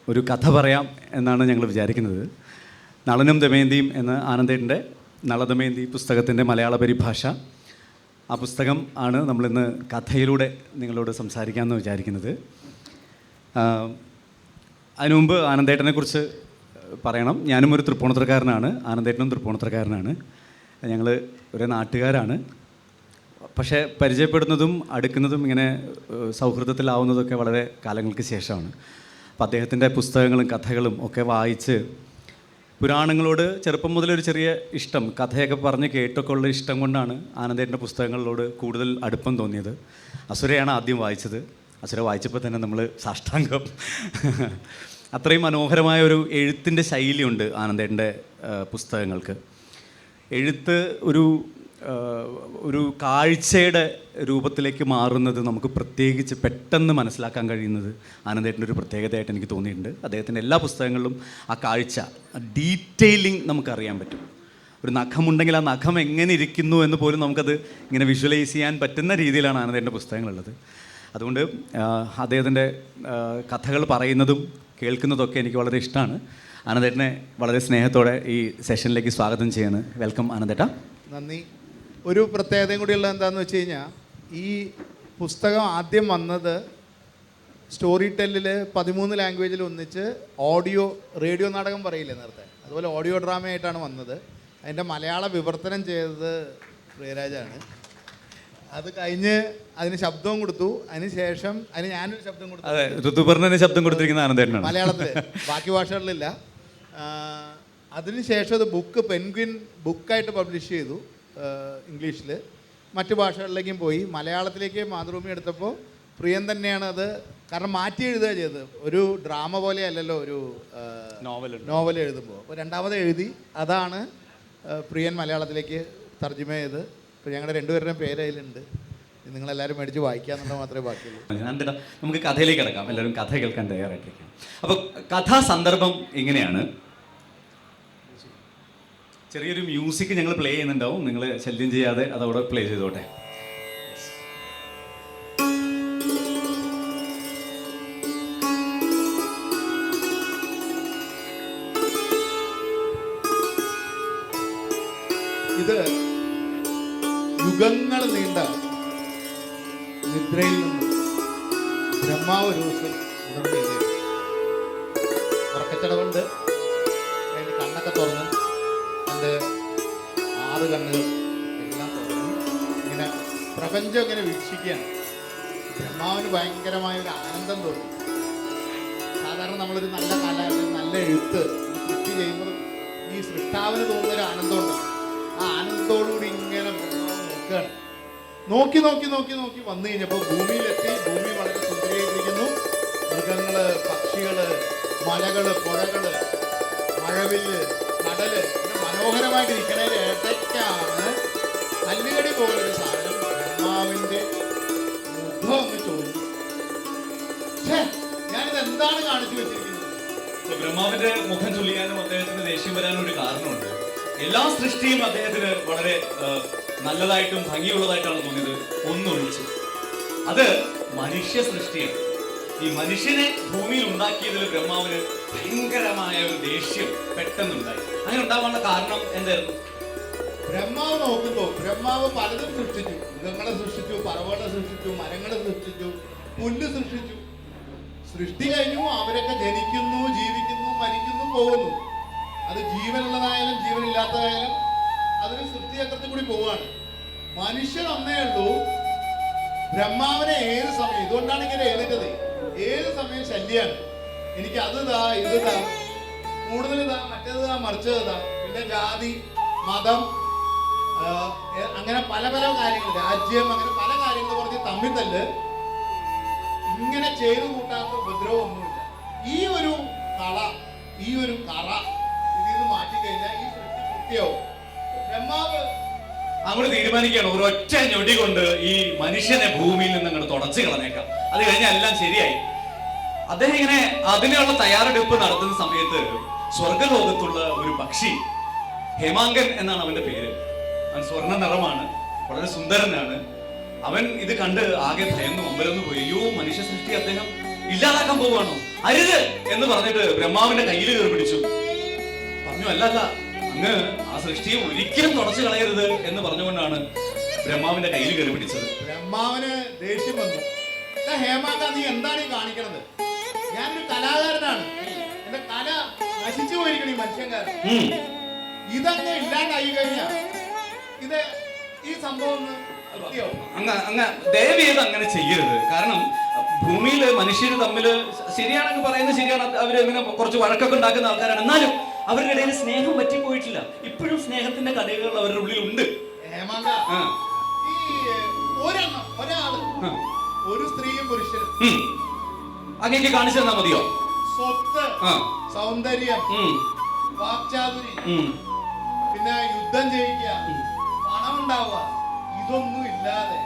ഒരു കഥ പറയാം എന്നാണ് ഞങ്ങൾ വിചാരിക്കുന്നത്. നളനും ദമയന്തിയും എന്ന ആനന്ദേട്ടൻ്റെ നളദമയന്തി പുസ്തകത്തിൻ്റെ മലയാള പരിഭാഷ. ആ പുസ്തകം ആണ് നമ്മളിന്ന് കഥയിലൂടെ നിങ്ങളോട് സംസാരിക്കാമെന്ന് വിചാരിക്കുന്നത്. അതിനു മുമ്പ് ആനന്ദേട്ടനെക്കുറിച്ച് പറയണം. ഞാനും ഒരു തൃപ്പൂണിത്തുറക്കാരനാണ്, ആനന്ദേട്ടനും തൃപ്പൂണിത്തുറക്കാരനാണ്. ഞങ്ങൾ ഒരേ നാട്ടുകാരാണ്. പക്ഷേ പരിചയപ്പെടുന്നതും അടുക്കുന്നതും ഇങ്ങനെ സൗഹൃദത്തിലാവുന്നതൊക്കെ വളരെ കാലങ്ങൾക്ക് ശേഷമാണ്. അപ്പോൾ അദ്ദേഹത്തിൻ്റെ പുസ്തകങ്ങളും കഥകളും ഒക്കെ വായിച്ച് പുരാണങ്ങളോട് ചെറുപ്പം മുതലൊരു ചെറിയ ഇഷ്ടം, കഥയൊക്കെ പറഞ്ഞ് കേട്ടൊക്കെ ഉള്ള ഇഷ്ടം കൊണ്ടാണ് ആനന്ദേട്ടൻ്റെ പുസ്തകങ്ങളോട് കൂടുതൽ അടുപ്പം തോന്നിയത്. അസുരയാണ് ആദ്യം വായിച്ചത്. അസുര വായിച്ചപ്പോൾ തന്നെ നമ്മൾ സാഷ്ടാംഗം. അത്രയും മനോഹരമായ ഒരു എഴുത്തിൻ്റെ ശൈലിയുണ്ട് ആനന്ദേട്ടൻ്റെ പുസ്തകങ്ങൾക്ക്. എഴുത്ത് ഒരു കാഴ്ചയുടെ രൂപത്തിലേക്ക് മാറുന്നത് നമുക്ക് പ്രത്യേകിച്ച് പെട്ടെന്ന് മനസ്സിലാക്കാൻ കഴിയുന്നത് ആനന്ദേട്ടൻ്റെ ഒരു പ്രത്യേകതയായിട്ട് എനിക്ക് തോന്നിയിട്ടുണ്ട്. അദ്ദേഹത്തിൻ്റെ എല്ലാ പുസ്തകങ്ങളിലും ആ കാഴ്ച, ഡീറ്റെയിലിംഗ് നമുക്കറിയാൻ പറ്റും. ഒരു നഖമുണ്ടെങ്കിൽ ആ നഖം എങ്ങനെ ഇരിക്കുന്നു എന്ന് പോലും നമുക്കത് ഇങ്ങനെ വിഷ്വലൈസ് ചെയ്യാൻ പറ്റുന്ന രീതിയിലാണ് ആനന്ദേട്ടൻ്റെ പുസ്തകങ്ങളുള്ളത്. അതുകൊണ്ട് അദ്ദേഹത്തിൻ്റെ കഥകൾ പറയുന്നതും കേൾക്കുന്നതൊക്കെ എനിക്ക് വളരെ ഇഷ്ടമാണ്. ആനന്ദേട്ടനെ വളരെ സ്നേഹത്തോടെ ഈ സെഷനിലേക്ക് സ്വാഗതം ചെയ്യാണ്. വെൽക്കം ആനന്ദേട്ട. നന്ദി. ഒരു പ്രത്യേകതയും കൂടിയുള്ള എന്താണെന്ന് വെച്ച് കഴിഞ്ഞാൽ, ഈ പുസ്തകം ആദ്യം വന്നത് സ്റ്റോറി ടെല്ലിൽ 13 ലാംഗ്വേജിൽ ഒന്നിച്ച് റേഡിയോ നാടകം പറയില്ലേ നേരത്തെ, അതുപോലെ ഓഡിയോ ഡ്രാമയായിട്ടാണ് വന്നത്. അതിൻ്റെ മലയാള വിവർത്തനം ചെയ്തത് പ്രിയരാജാണ്. അത് കഴിഞ്ഞ് അതിന് ശബ്ദവും കൊടുത്തു. അതിന് ഞാനൊരു ശബ്ദം കൊടുത്തു. അതെ, ഋതുപർണന് ശബ്ദം കൊടുത്തിരിക്കുന്ന ആനന്ദേട്ടനാണ് മലയാളത്തിൽ, ബാക്കി ഭാഷകളിലില്ല. അതിനുശേഷം അത് പെൻഗ്വിൻ ബുക്കായിട്ട് പബ്ലിഷ് ചെയ്തു ഇംഗ്ലീഷിൽ. മറ്റു ഭാഷകളിലേക്കും പോയി. മലയാളത്തിലേക്ക് മാതൃഭൂമി എടുത്തപ്പോൾ പ്രിയൻ തന്നെയാണ് അത്, കാരണം മാറ്റി എഴുതുക ചെയ്തത്. ഒരു ഡ്രാമ പോലെ അല്ലല്ലോ ഒരു നോവൽ എഴുതുമ്പോൾ. അപ്പോൾ രണ്ടാമത് എഴുതി. അതാണ് പ്രിയൻ മലയാളത്തിലേക്ക് തർജ്ജമ ചെയ്ത്. ഇപ്പോൾ ഞങ്ങളുടെ രണ്ടുപേരുടെയും പേര് അതിലുണ്ട്. നിങ്ങളെല്ലാവരും മേടിച്ച് വായിക്കാന്നുള്ളത് മാത്രമേ ബാക്കിയുള്ളൂ. നമുക്ക് കഥയിലേക്ക് കിടക്കാം. എല്ലാവരും കഥ കേൾക്കാൻ തയ്യാറായിട്ടിരിക്കും. അപ്പോൾ കഥാ സന്ദർഭം ഇങ്ങനെയാണ്. ചെറിയൊരു മ്യൂസിക് ഞങ്ങൾ പ്ലേ ചെയ്യുന്നുണ്ടാവും. നിങ്ങൾ ശല്യം ചെയ്യാതെ അതവിടെ പ്ലേ ചെയ്തോട്ടെ. ഇത് യുഗങ്ങൾ നീണ്ട നിദ്രയിൽ നിന്ന് ബ്രഹ്മാവ് ഒരു ദിവസം ഉണർന്നു. ഉറക്കച്ചടവുണ്ട്. അതിന് കണ്ണൊക്കെ തുറന്ന് എൻ്റെ 6 കണ്ണുകൾ എല്ലാം തുറന്ന് ഇങ്ങനെ പ്രപഞ്ചം ഇങ്ങനെ വീക്ഷിക്കുകയാണ്. ബ്രഹ്മാവിന് ഭയങ്കരമായൊരു ആനന്ദം തോന്നി. സാധാരണ നമ്മളൊരു നല്ല നല്ല എഴുത്ത് സൃഷ്ടി ചെയ്യുമ്പോൾ ഈ സൃഷ്ടാവിന് തോന്നുന്നൊരു ആനന്ദമുണ്ട്. ആ ആനന്ദത്തോടുകൂടി ഇങ്ങനെ ബ്രഹ്മാവ് നോക്കുകയാണ്. നോക്കി നോക്കി നോക്കി നോക്കി വന്നു കഴിഞ്ഞപ്പോൾ ഭൂമിയിലെത്തി. ഭൂമി വളരെ സുന്ദരീകരിക്കുന്നു. മൃഗങ്ങള്, പക്ഷികള്, മലകള്, പുഴകള്, മഴവില്ല്, കടല്, മനോഹരമായിട്ടിരിക്കണതിൽ ഇടയ്ക്കാണ് കല്ലുകടി പോലൊരു സാധനം ബ്രഹ്മാവിന്റെ മുഖം ഒന്ന് ചോദിച്ചു. ഞാനിത് എന്താണ് കാണിച്ചു വെച്ചിരിക്കുന്നത്? ബ്രഹ്മാവിന്റെ മുഖം ചൊല്ലിയാനും അദ്ദേഹത്തിന് ദേഷ്യം വരാനും ഒരു കാരണമുണ്ട്. എല്ലാ സൃഷ്ടിയും അദ്ദേഹത്തിന് വളരെ നല്ലതായിട്ടും ഭംഗിയുള്ളതായിട്ടാണ് തോന്നിയത്, ഒന്നൊഴിച്ച്. അത് മനുഷ്യ സൃഷ്ടിയാണ്. ഈ മനുഷ്യനെ ഭൂമിയിൽ ഉണ്ടാക്കിയതിൽ ബ്രഹ്മാവിന് ഭയങ്കരമായ ഒരു ദേഷ്യം പെട്ടെന്നുണ്ടായി. അങ്ങനെ ഉണ്ടാവാനുള്ള കാരണം എന്തായിരുന്നു? ബ്രഹ്മാവ് നോക്കുമ്പോൾ ബ്രഹ്മാവ് പലതും സൃഷ്ടിച്ചു. മൃഗങ്ങളെ സൃഷ്ടിച്ചു, പറവകളെ സൃഷ്ടിച്ചു, മരങ്ങളെ സൃഷ്ടിച്ചു, പുല്ല് സൃഷ്ടിച്ചു. സൃഷ്ടി കഴിഞ്ഞു. അവരൊക്കെ ജനിക്കുന്നു, ജീവിക്കുന്നു, മരിക്കുന്നു, പോകുന്നു. അത് ജീവനുള്ളതായാലും ജീവനില്ലാത്തതായാലും അതൊരു സൃഷ്ടിചക്രത്തിൽ കൂടി പോവുകയാണ്. മനുഷ്യൻ ഒന്നേ ഉള്ളൂ. ബ്രഹ്മാവിനെ ഏത് സമയം, ഇതുകൊണ്ടാണ് ഇങ്ങനെ എഴുതിട്ടത്, ഏത് സമയം ശല്യാണ്. എനിക്ക് അത് താ, ഇത് താ, കൂടുതൽ താ, മറ്റേത് താ, മറിച്ചത് താ. പിന്നെ ജാതി, മതം, അങ്ങനെ പല പല കാര്യങ്ങൾ, രാജ്യം, അങ്ങനെ പല കാര്യങ്ങൾ പറഞ്ഞ് തമ്മിൽ തല്ല്. ഇങ്ങനെ ചെയ്തു കൂട്ടാത്ത ഉപദ്രവം ഒന്നുമില്ല. ഈ ഒരു കറ ഇതിൽ നിന്ന് മാറ്റിക്കഴിഞ്ഞാൽ ഈ സൃഷ്ടി പൂർത്തിയാവും. ബ്രഹ്മാവ് അങ്ങോട്ട് തീരുമാനിക്കുകയാണ്, ഒരൊറ്റ ഞൊടി കൊണ്ട് ഈ മനുഷ്യനെ ഭൂമിയിൽ നിന്ന് അങ്ങോട്ട് തുടച്ചു കളഞ്ഞേക്കാം, അത് കഴിഞ്ഞാൽ എല്ലാം ശരിയായി. അദ്ദേഹം ഇങ്ങനെ അതിനുള്ള തയ്യാറെടുപ്പ് നടത്തുന്ന സമയത്ത് സ്വർഗലോകത്തുള്ള ഒരു പക്ഷി, ഹേമാങ്കൻ എന്നാണ് അവന്റെ പേര്. അവൻ സ്വർണ്ണ നിറമാണ്, വളരെ സുന്ദരനാണ്. അവൻ ഇത് കണ്ട് ആകെ ഭയന്നു അമ്പരന്ന് പോയി. അയ്യോ, മനുഷ്യ സൃഷ്ടി അദ്ദേഹം ഇല്ലാതാക്കാൻ പോവുകയാണോ? അരുത് എന്ന് പറഞ്ഞിട്ട് ബ്രഹ്മാവിന്റെ കയ്യിൽ കയറി പിടിച്ചു. പറഞ്ഞു അല്ല അങ്ങ് ആ സൃഷ്ടിയെ ഒരിക്കലും തുടച്ചു കളയരുത് എന്ന് പറഞ്ഞുകൊണ്ടാണ് ബ്രഹ്മാവിന്റെ കയ്യിൽ കയറി പിടിച്ചത്. ബ്രഹ്മാവിന് ദേഷ്യം വന്നു. ഹേമാങ്ക, നീ എന്താണ് ഈ കാണിക്കണത്? ഞാനൊരു കലാകാരനാണ്, എന്റെ കല നശിച്ചു പോയിരിക്കണം ഈ മനുഷ്യൻകാരൻ. ഇതങ്ങ് ഇല്ലാണ്ടായി കഴിഞ്ഞാ ഇത് ഈ സംഭവം അങ്ങ് ദയവ് ചെയ്ത് അങ്ങനെ ചെയ്യരുത്. കാരണം ഭൂമിയിൽ മനുഷ്യർ തമ്മിൽ ശരിയാണെന്ന് പറയുന്നത് ശരിയാണ്. അവരിങ്ങനെ കുറച്ച് വഴക്കൊക്കെ ഉണ്ടാക്കുന്ന ആൾക്കാരാണ്. എന്നാലും അവരുടെ ഇടയിൽ സ്നേഹം പറ്റിപ്പോയിട്ടില്ല. ഇപ്പോഴും സ്നേഹത്തിന്റെ കടകൾ അവരുടെ ഉള്ളിൽ ഉണ്ട്. ഹേമാങ്ക, ഈ ഒരാള് ഒരു സ്ത്രീയും പുരുഷനും അങ്ങേക്ക് കാണിച്ചു തന്നാ മതിയോ? സ്വത്ത്, സൗന്ദര്യം, വാക്ചാതുരി, പിന്നെ യുദ്ധം ജയിക്കുക, പണം ഉണ്ടാവുക, ഇതൊന്നും ഇല്ലാതെ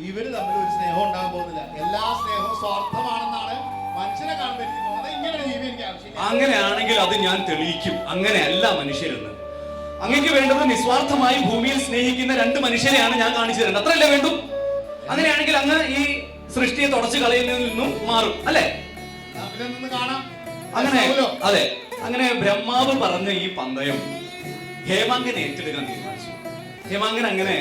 ഇവര് തമ്മിൽ ഒരു സ്നേഹം ഉണ്ടാകാൻ പോകുന്നില്ല. എല്ലാ സ്നേഹവും സ്വാർത്ഥമാണെന്നാണ് മനുഷ്യനെ കാണുമ്പോൾ എനിക്ക് തോന്നുന്നത്. ഇങ്ങനെ ജീവി എനിക്ക് ആവശ്യമില്ല. അങ്ങനെയാണെങ്കിൽ അത് ഞാൻ തെളിയിക്കും. അങ്ങനെയല്ല മനുഷ്യരെന്ന്. അങ്ങേക്ക് വേണ്ടത് നിസ്വാർത്ഥമായി ഭൂമിയിൽ സ്നേഹിക്കുന്ന രണ്ട് മനുഷ്യരെയാണ് ഞാൻ കാണിച്ചു തരുന്നത്. അത്രയല്ലേ വേണ്ടു? അങ്ങനെയാണെങ്കിൽ അങ്ങ് ഈ സൃഷ്ടിയെ തുടച്ചു കളയുന്നതിൽ നിന്നും മാറും അല്ലേ? അങ്ങനെ അതെ, അങ്ങനെ ബ്രഹ്മാവ് പറഞ്ഞ ഈ പന്തയം ഹേമാങ്കൻ ഏറ്റെടുക്കാൻ തീരുമാനിച്ചു. ഹേമാങ്കൻ അങ്ങനെ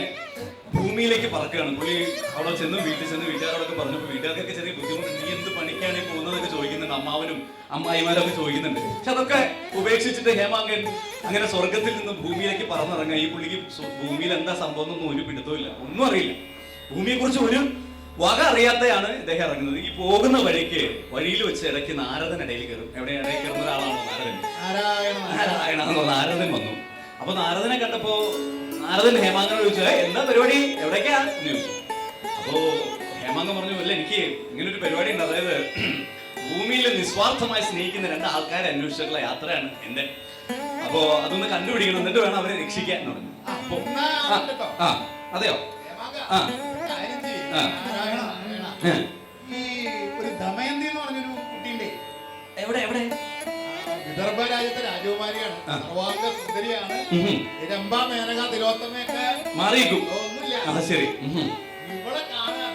ഭൂമിയിലേക്ക് പറക്കുകയാണ്. പുള്ളി അവിടെ ചെന്ന് വീട്ടിൽ ചെന്ന് വീട്ടുകാരോടൊക്കെ പറഞ്ഞപ്പോൾ വീട്ടുകാർക്കൊക്കെ ചെറിയ ബുദ്ധിമുട്ട്. നീ എന്ത് പണിക്കാണ് പോകുന്നതൊക്കെ ചോദിക്കുന്നുണ്ട്. അമ്മാവനും അമ്മായിമാരൊക്കെ ചോദിക്കുന്നുണ്ട്. പക്ഷെ അതൊക്കെ ഉപേക്ഷിച്ചിട്ട് ഹേമാങ്കൻ അങ്ങനെ സ്വർഗത്തിൽ നിന്ന് ഭൂമിയിലേക്ക് പറന്നിറങ്ങുക. ഈ പുള്ളിക്ക് ഭൂമിയിൽ എന്താ സംഭവം എന്നൊന്നും ഒരു പിടുത്തവും ഇല്ല, ഒന്നും അറിയില്ല. ഭൂമിയെ കുറിച്ച് ഒരു വക അറിയാത്തയാണ് ഇദ്ദേഹം ഇറങ്ങുന്നത്. ഈ പോകുന്ന വഴിക്ക് വഴിയിൽ വെച്ച് ഇടയ്ക്ക് നാരദൻ ഇടയിൽ കയറും. എവിടെ ഇടയിൽ കയറുന്ന ഒരാളാണോ നാരദൻ? നാരദൻ വന്നു. അപ്പൊ നാരദനെ കണ്ടപ്പോ നാരദൻ ഹേമാങ്കനോട് ചോദിച്ചു, എന്താ പരിപാടി, എവിടേക്കാ എന്ന് ചോദിച്ചു. അപ്പോ ഹേമാങ്കൻ പറഞ്ഞു, അല്ല എനിക്ക് ഇങ്ങനെ ഒരു പരിപാടി ഉണ്ട്. അതായത് ഭൂമിയിൽ നിസ്വാർത്ഥമായി സ്നേഹിക്കുന്ന രണ്ട് ആൾക്കാരെ അന്വേഷിച്ചിട്ടുള്ള യാത്രയാണ് എന്റെ. അപ്പോ അതൊന്ന് കണ്ടുപിടിക്കണം, എന്നിട്ട് വേണം അവരെ രക്ഷിക്കാൻ എന്ന് പറഞ്ഞു. അപ്പൊ അതെയോ? ഈ ഒരു ദമയന്തി എന്ന് പറഞ്ഞൊരു കുട്ടിയുണ്ട്. എവിടെ എവിടെ? വിദർഭ രാജ്യത്തെ രാജകുമാരിയാണ്, സർവാംഗ സുന്ദരിയാണ്. രംഭ, മേനക, തിലോത്തമയൊക്കെ മാറിയിരിക്കും, ഒന്നുമില്ല. ശരി. ഇവളെ കാണാൻ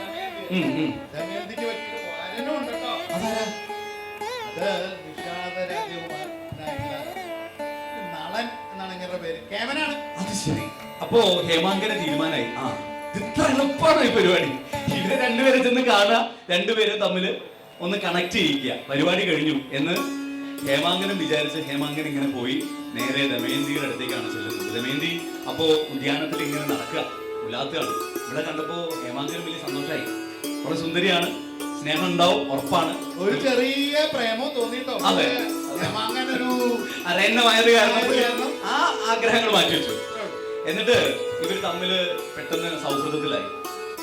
ദമയന്തിക്ക് പറ്റിയൊരു വാരനും ഉണ്ട് കേട്ടോ. അത് നിഷാദ രാജകുമാരനായിട്ടുള്ള നളൻ എന്നാണ് ഇങ്ങനെ പേര്. കേമനാണ്. അത് ശരി. അപ്പോ ഹേമാങ്കന് തീരുമാനമായി, ഇത്ര എളുപ്പമാണ് ഈ പരിപാടി. ഇവരെ രണ്ടുപേരെ ചെന്ന് കാണുക, രണ്ടുപേരും തമ്മിൽ ഒന്ന് കണക്ട് ചെയ്യിക്കുക, പരിപാടി കഴിഞ്ഞു എന്ന് ഹേമാങ്കനും വിചാരിച്ച് ഹേമാങ്കൻ ഇങ്ങനെ പോയി നേരെ ദമയന്തിയുടെ അടുത്തേക്കാണ് ചെല്ലുന്നത്. ദമയന്തി അപ്പോ ഉദ്യാനത്തിൽ ഇങ്ങനെ നടക്കുക, ഉല്ലാത്തുകയാണ്. ഇവിടെ കണ്ടപ്പോ ഹേമാങ്കനും വലിയ സന്തോഷമായി. വളരെ സുന്ദരിയാണ്, സ്നേഹം ഉണ്ടാവും ഉറപ്പാണ്. ഒരു ചെറിയ പ്രേമവും തോന്നിട്ടോ. അതെ, ഹേമാങ്കൻ ഒരു അരയന്നമായത് കാരണം ആ ആഗ്രഹങ്ങൾ മാറ്റി വെച്ചു. എന്നിട്ട് ഇവർ തമ്മില് പെട്ടെന്ന് സൗഹൃദത്തിലായി.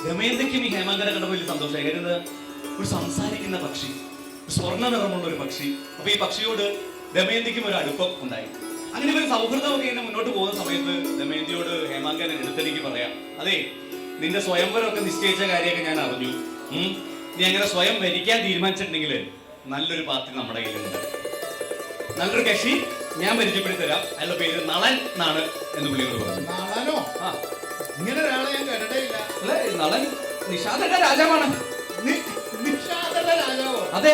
ദമയന്തിക്കും ഈ ഹേമാങ്കനെ കണ്ടപ്പോൾ വലിയ സന്തോഷമായി. കാര്യം ഒരു സംസാരിക്കുന്ന പക്ഷി, സ്വർണ്ണ നിറമുള്ള ഒരു പക്ഷി. അപ്പൊ ഈ പക്ഷിയോട് ദമയന്തിക്കും ഒരു അടുപ്പം ഉണ്ടായി. അങ്ങനെ ഇവർ സൗഹൃദമൊക്കെ ഇങ്ങനെ മുന്നോട്ട് പോകുന്ന സമയത്ത് ദമയന്തിയോട് ഹേമാങ്കൻ എടുത്തെനിക്ക് പറയാം, അതെ നിന്റെ സ്വയംവരമൊക്കെ നിശ്ചയിച്ച കാര്യമൊക്കെ ഞാൻ അറിഞ്ഞു. നീ അങ്ങനെ സ്വയം വരിക്കാൻ തീരുമാനിച്ചിട്ടുണ്ടെങ്കിൽ നല്ലൊരു പാർട്ടി നമ്മുടെ കയ്യിലുണ്ട്, നല്ലൊരു കക്ഷി ഞാൻ പരിചയപ്പെടുത്തി തരാം. അയാളുടെ പേര് നളൻ എന്നാണ് എന്ന് പുള്ളിയോട് പറഞ്ഞു. നളനോ? ഇങ്ങനെ ഒരാളെ ഞാൻ കേട്ടിട്ടില്ല. അല്ലെ, നളൻ നിഷാദന്റെ രാജാവാണ്. നിഷാദന്റെ രാജാവോ? അതെ.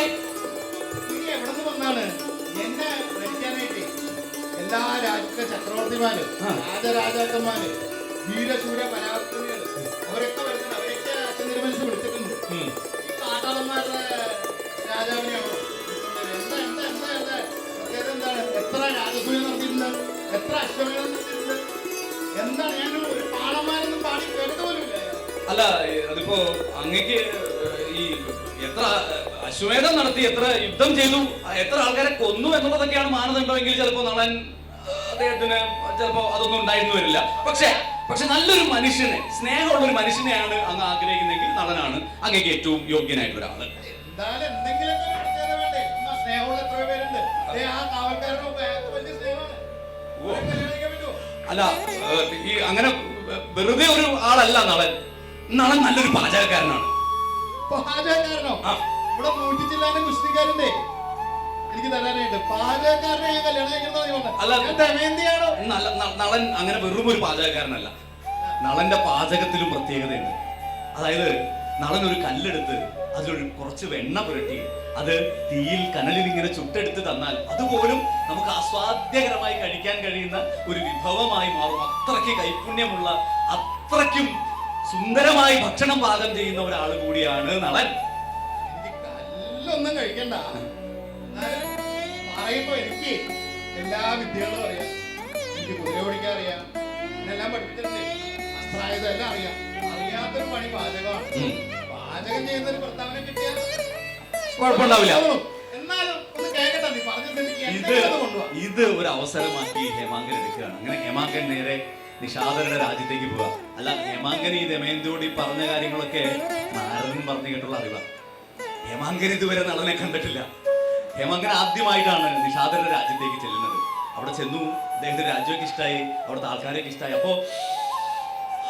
നീ എവിടെ നിന്ന് വന്നാണ്? എന്നെ ഭരിക്കാനായിട്ട് എല്ലാ രാജ്യത്തെ ചക്രവർത്തിമാര്, രാജരാജാക്കന്മാര്, വീരശൂര പരാക്രമികള് അവരൊക്കെ വരുന്നുണ്ട്. അവരൊക്കെ അച്ഛൻ തിരുമനസ് വിളിച്ചിട്ടുണ്ട്. ഈ കാട്ടാളന്മാരുടെ രാജാവിനെയാണോ? എന്താ എന്താ എന്താ എന്താ എന്താണ്? എത്ര രാജസൂയം നടത്തിയിട്ടുണ്ട്, എത്ര അശ്വമേധം നടത്തിയിട്ടുണ്ട്, എന്താണ്? ഞാൻ ഒരു പാളന്മാരൊന്നും പാടി കേട്ടത് പോലും ഇല്ല. അല്ല, അതിപ്പോ അങ്ങക്ക് ഈ എത്ര അശ്വമേധം നടത്തി, എത്ര യുദ്ധം ചെയ്തു, എത്ര ആൾക്കാരെ കൊന്നു എന്നുള്ളതൊക്കെയാണ് മാനദണ്ഡമെങ്കിൽ ചിലപ്പോ നളൻ അദ്ദേഹത്തിന് ചിലപ്പോ അതൊന്നും ഉണ്ടായിരുന്നു വരില്ല. പക്ഷെ നല്ലൊരു മനുഷ്യനെ, സ്നേഹമുള്ള ഒരു മനുഷ്യനെയാണ് അങ്ങ് ആഗ്രഹിക്കുന്നെങ്കിൽ നളനാണ് അങ്ങേക്ക് ഏറ്റവും യോഗ്യനായിട്ടുള്ള ഒരാള്. എന്തായാലും എന്തെങ്കിലുമൊക്കെ വേണ്ടേ? സ്നേഹമുള്ള എത്ര പേരുണ്ട്. ആ കാവൽക്കാരനൊക്കെ വലിയ സ്നേഹമാണ്. അല്ല, ഈ അങ്ങനെ വെറുതെ ഒരു ആളല്ല നളൻ. നളൻ നല്ലൊരു പാചകക്കാരനാണ്. പാചകക്കാരനോ? ഇവിടെ 100 ജില്ലാന്റെ കുസ്തിക്കാരുണ്ടേ എനിക്ക് തരാനായിട്ട്. പാചകക്കാരനെ ഞാൻ കല്യാണം കഴിക്കുന്നതാണോ? നളൻ അങ്ങനെ വെറും ഒരു പാചകക്കാരനല്ല. നളന്റെ പാചകത്തിലും പ്രത്യേകതയുണ്ട്. അതായത് നളൻ ഒരു കല്ലെടുത്ത് അതിലൊരു കുറച്ച് വെണ്ണ പുരട്ടി അത് തീയിൽ കനലിൽ ഇങ്ങനെ ചുട്ടെടുത്ത് തന്നാൽ അതുപോലും നമുക്ക് ആസ്വാദ്യകരമായി കഴിക്കാൻ കഴിയുന്ന ഒരു വിഭവമായി മാറും. അത്രയ്ക്ക് കൈപുണ്യമുള്ള, അത്രയ്ക്കും സുന്ദരമായി ഭക്ഷണം പാകം ചെയ്യുന്ന ഒരാൾ കൂടിയാണ് നളൻ. എനിക്ക് കല്ലൊന്നും കഴിക്കണ്ട, പറയുമ്പോ എനിക്ക് എല്ലാ വിദ്യകളും അറിയാം. എനിക്ക് കുതിര ഓടിക്കാൻ അറിയാം, എന്നെല്ലാം പഠിപ്പിച്ചിട്ടുണ്ട്. അസ്ത്രായുധം എല്ലാം അറിയാം. അറിയാത്തൊരു പണി പാചകമാണ്. പാചകം ചെയ്യുന്ന ഒരു ഭർത്താവിനെ കിട്ടിയാൽ കുഴപ്പമുണ്ടാവില്ല. എന്നാലും ഒന്ന് കേൾക്കട്ടെ, നീ ഇത് ഇത് ഒരു അവസരമാക്കി ഹേമാങ്കൻ എടുക്കുകയാണ്. അങ്ങനെ ഹേമാങ്കൻ നേരെ നിഷാദരുടെ രാജ്യത്തേക്ക് പോവുക. അല്ല, ഹേമാങ്കൻ ഈ ദമയന്തിയോട് ഈ പറഞ്ഞ കാര്യങ്ങളൊക്കെ നാരദൻ പറഞ്ഞു കേട്ടുള്ള അറിവാണ്. ഹേമാങ്കൻ ഇതുവരെ നളനെ കണ്ടിട്ടില്ല. ഹേമാങ്കൻ ആദ്യമായിട്ടാണ് നിഷാദരുടെ രാജ്യത്തേക്ക് ചെല്ലുന്നത്. അവിടെ ചെന്നു, അദ്ദേഹത്തിന്റെ രാജ്യമൊക്കെ ഇഷ്ടമായി, അവിടുത്തെ ആൾക്കാരെയൊക്കെ ഇഷ്ടമായി. അപ്പോ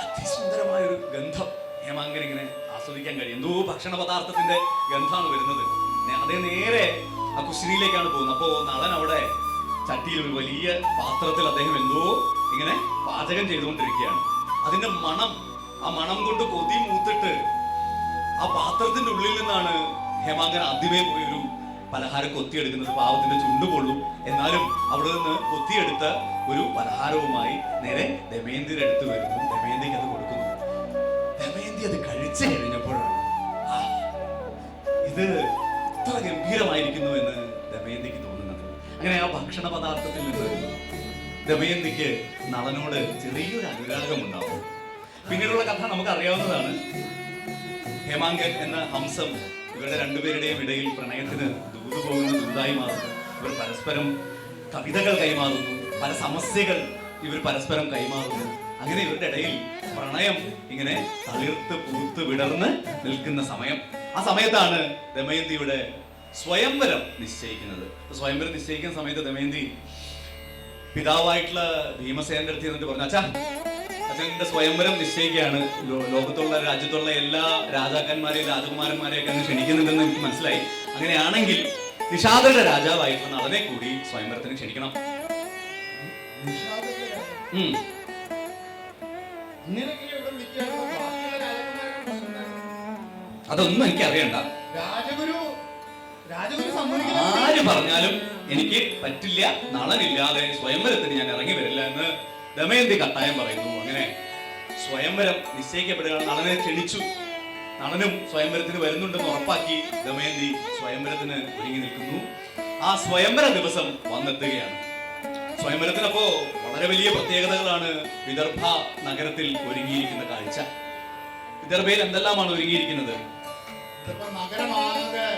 അതിസുന്ദരമായ ഒരു ഗന്ധം ഹേമാങ്കൻ ഇങ്ങനെ ആസ്വദിക്കാൻ കഴിയും. എന്തോ ഭക്ഷണ പദാർത്ഥത്തിന്റെ ഗന്ധമാണ് വരുന്നത്. അതേ നേരെ ആ കുശിനിയിലേക്കാണ് പോകുന്നത്. അപ്പോ നളൻ അവിടെ ചട്ടിയിൽ ഒരു വലിയ പാത്രത്തിൽ അദ്ദേഹം എന്തോ ഇങ്ങനെ പാചകം ചെയ്തുകൊണ്ടിരിക്കുകയാണ്. അതിന്റെ മണം, ആ മണം കൊണ്ട് കൊതി മൂത്തിട്ട് ആ പാത്രത്തിന്റെ ഉള്ളിൽ നിന്നാണ് ഹേമാങ്കൻ ആദ്യമേ പോയൊരു പലഹാരം കൊത്തിയെടുക്കുന്നത്. പാവത്തിന്റെ ചുണ്ടു പൊള്ളും, എന്നാലും അവിടെ നിന്ന് കൊത്തിയെടുത്ത ഒരു പലഹാരവുമായി നേരെ ദമയന്തിയുടെ അടുത്ത് വരുന്നു. ദമയന്തിക്ക് അത് കൊടുക്കുന്നു. ദമയന്തി അത് കഴിച്ചു കഴിഞ്ഞപ്പോഴാണ് ഇത് ഇത്ര ഗംഭീരമായിരിക്കുന്നു എന്ന് ദമയന്തിക്ക് തോന്നുന്നത്. അങ്ങനെ ആ ഭക്ഷണ പദാർത്ഥത്തിൽ നിന്ന് ദമയന്തിക്ക് നളനോട് ചെറിയൊരു അനുരാഗം ഉണ്ടാവും. പിന്നീടുള്ള കഥ നമുക്ക് അറിയാവുന്നതാണ്. ഹേമാങ്കൻ എന്ന ഹംസം ഇവരുടെ രണ്ടുപേരുടെയും ഇടയിൽ പ്രണയത്തിന് ദൂത് പോകുന്ന ദൂതായി മാറുന്നു. ഇവർ പരസ്പരം കവിതകൾ കൈമാറുന്നു, പല സമസ്യകൾ ഇവർ പരസ്പരം കൈമാറുന്നു. അങ്ങനെ ഇവരുടെ ഇടയിൽ പ്രണയം ഇങ്ങനെ തളിർത്ത് പൂത്ത് വിടർന്ന് നിൽക്കുന്ന സമയം. ആ സമയത്താണ് ദമയന്തിയുടെ സ്വയംവരം നിശ്ചയിക്കുന്നത്. സ്വയംവരം നിശ്ചയിക്കുന്ന സമയത്ത് ദമയന്തി പിതാവായിട്ടുള്ള ഭീമസേനന്റെ അടുത്ത് എന്നിട്ട് പറഞ്ഞു, അച്ഛൻ്റെ സ്വയംവരം നിശ്ചയിക്കുകയാണ്. ലോകത്തുള്ള രാജ്യത്തുള്ള എല്ലാ രാജാക്കന്മാരെയും രാജകുമാരന്മാരെയൊക്കെ അങ്ങ് ക്ഷണിക്കുന്നുണ്ടെന്ന് എനിക്ക് മനസ്സിലായി. അങ്ങനെയാണെങ്കിൽ നിഷാദരുടെ രാജാവായിട്ടുള്ള നളനെ കൂടി സ്വയംവരത്തിന് ക്ഷണിക്കണം. അതൊന്നും എനിക്ക് അറിയണ്ട. ആര് പറഞ്ഞാലും എനിക്ക് പറ്റില്ല, നളനില്ലാതെ സ്വയംവരത്തിന് ഞാൻ ഇറങ്ങി വരില്ല എന്ന് ദമയന്തി കട്ടായം പറയുന്നു. അങ്ങനെ സ്വയംവരം നിശ്ചയിക്കപ്പെടുകയാണ്. നളനെ ക്ഷണിച്ചു. നളനും സ്വയംവരത്തിന് വരുന്നുണ്ടെന്ന് ഉറപ്പാക്കി ദമയന്തി സ്വയംവരത്തിന് ഒരുങ്ങി നിൽക്കുന്നു. ആ സ്വയംവര ദിവസം വന്നെത്തുകയാണ്. സ്വയംവരത്തിനപ്പോ വളരെ വലിയ പ്രത്യേകതകളാണ് വിദർഭ നഗരത്തിൽ ഒരുങ്ങിയിരിക്കുന്ന കാഴ്ച. വിദർഭയിൽ എന്തെല്ലാമാണ് ഒരുങ്ങിയിരിക്കുന്നത്? നഗരമാകെ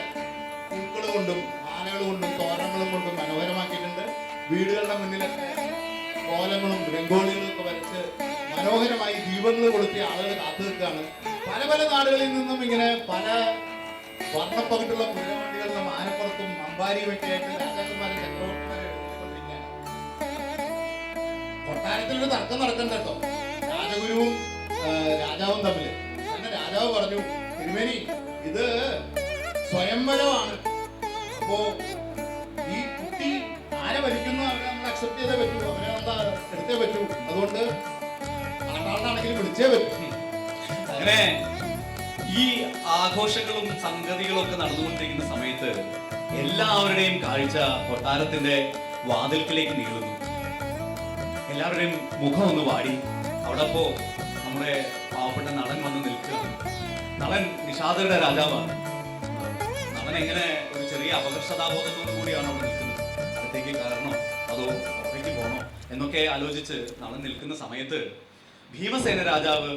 പൂക്കൾ കൊണ്ടും ആനകൾ കൊണ്ടും തോരണങ്ങളും കൊണ്ടും മനോഹരമാക്കിയിട്ടുണ്ട്. വീടുകളുടെ മുന്നിലൊക്കെ കോലങ്ങളും രംഗോളികളും ഒക്കെ വരച്ച് മനോഹരമായി ദീപങ്ങൾ കൊളുത്തി ആളുകൾ കാത്തു നിൽക്കുകയാണ്. പല പല നാടുകളിൽ നിന്നും ഇങ്ങനെ പല വർണ്ണപ്പകിട്ടുള്ള കുതിരവണ്ടികളിലും ആനപ്പുറത്തും അമ്പാരിയുമൊക്കെ ആയിട്ട് രാജാക്കന്മാരെ ചക്രവർത്തിമാരെ എടുത്തുകൊണ്ടിരിക്കുകയാണ്. കൊട്ടാരത്തിലൊരു തർക്കം നടക്കണ്ട കേട്ടോ, രാജഗുരുവും രാജാവും തമ്മില്. അങ്ങനെ രാജാവ് പറഞ്ഞു, തിരുമേനി ഇത് സ്വയംവരമാണ്, അപ്പോ ഈ കുട്ടി ആരെ ഭരിക്കുന്നു അവരെ നമ്മൾ അക്സെപ്റ്റ് ചെയ്തേ പറ്റൂ, അവരെ നമ്മൾ എടുത്തേ പറ്റൂ, അതുകൊണ്ട് ആളാണെങ്കിലും വിളിച്ചേ പറ്റൂ. അങ്ങനെ ഈ ആഘോഷങ്ങളും സംഗതികളും ഒക്കെ നടന്നുകൊണ്ടിരിക്കുന്ന സമയത്ത് എല്ലാവരുടെയും കാഴ്ച കൊട്ടാരത്തിന്റെ വാതിൽക്കിലേക്ക് നീളുന്നു. എല്ലാവരുടെയും മുഖം ഒന്ന് വാടി. അവിടെ അപ്പോ നമ്മുടെ പാവപ്പെട്ട നളൻ വന്ന് നിൽക്കുകയാണ്. നളൻ നിഷാദരുടെ രാജാവാണ്. നളൻ എങ്ങനെ ഒരു ചെറിയ അപകർഷതാബോധത്തോടു കൂടിയാണ് അവിടെ നിൽക്കുന്നത്. അകത്തേക്ക് കയറണോ അതോ പുറത്തേക്ക് പോകണോ എന്നൊക്കെ ആലോചിച്ച് നളൻ നിൽക്കുന്ന സമയത്ത് ഭീമസേന രാജാവ്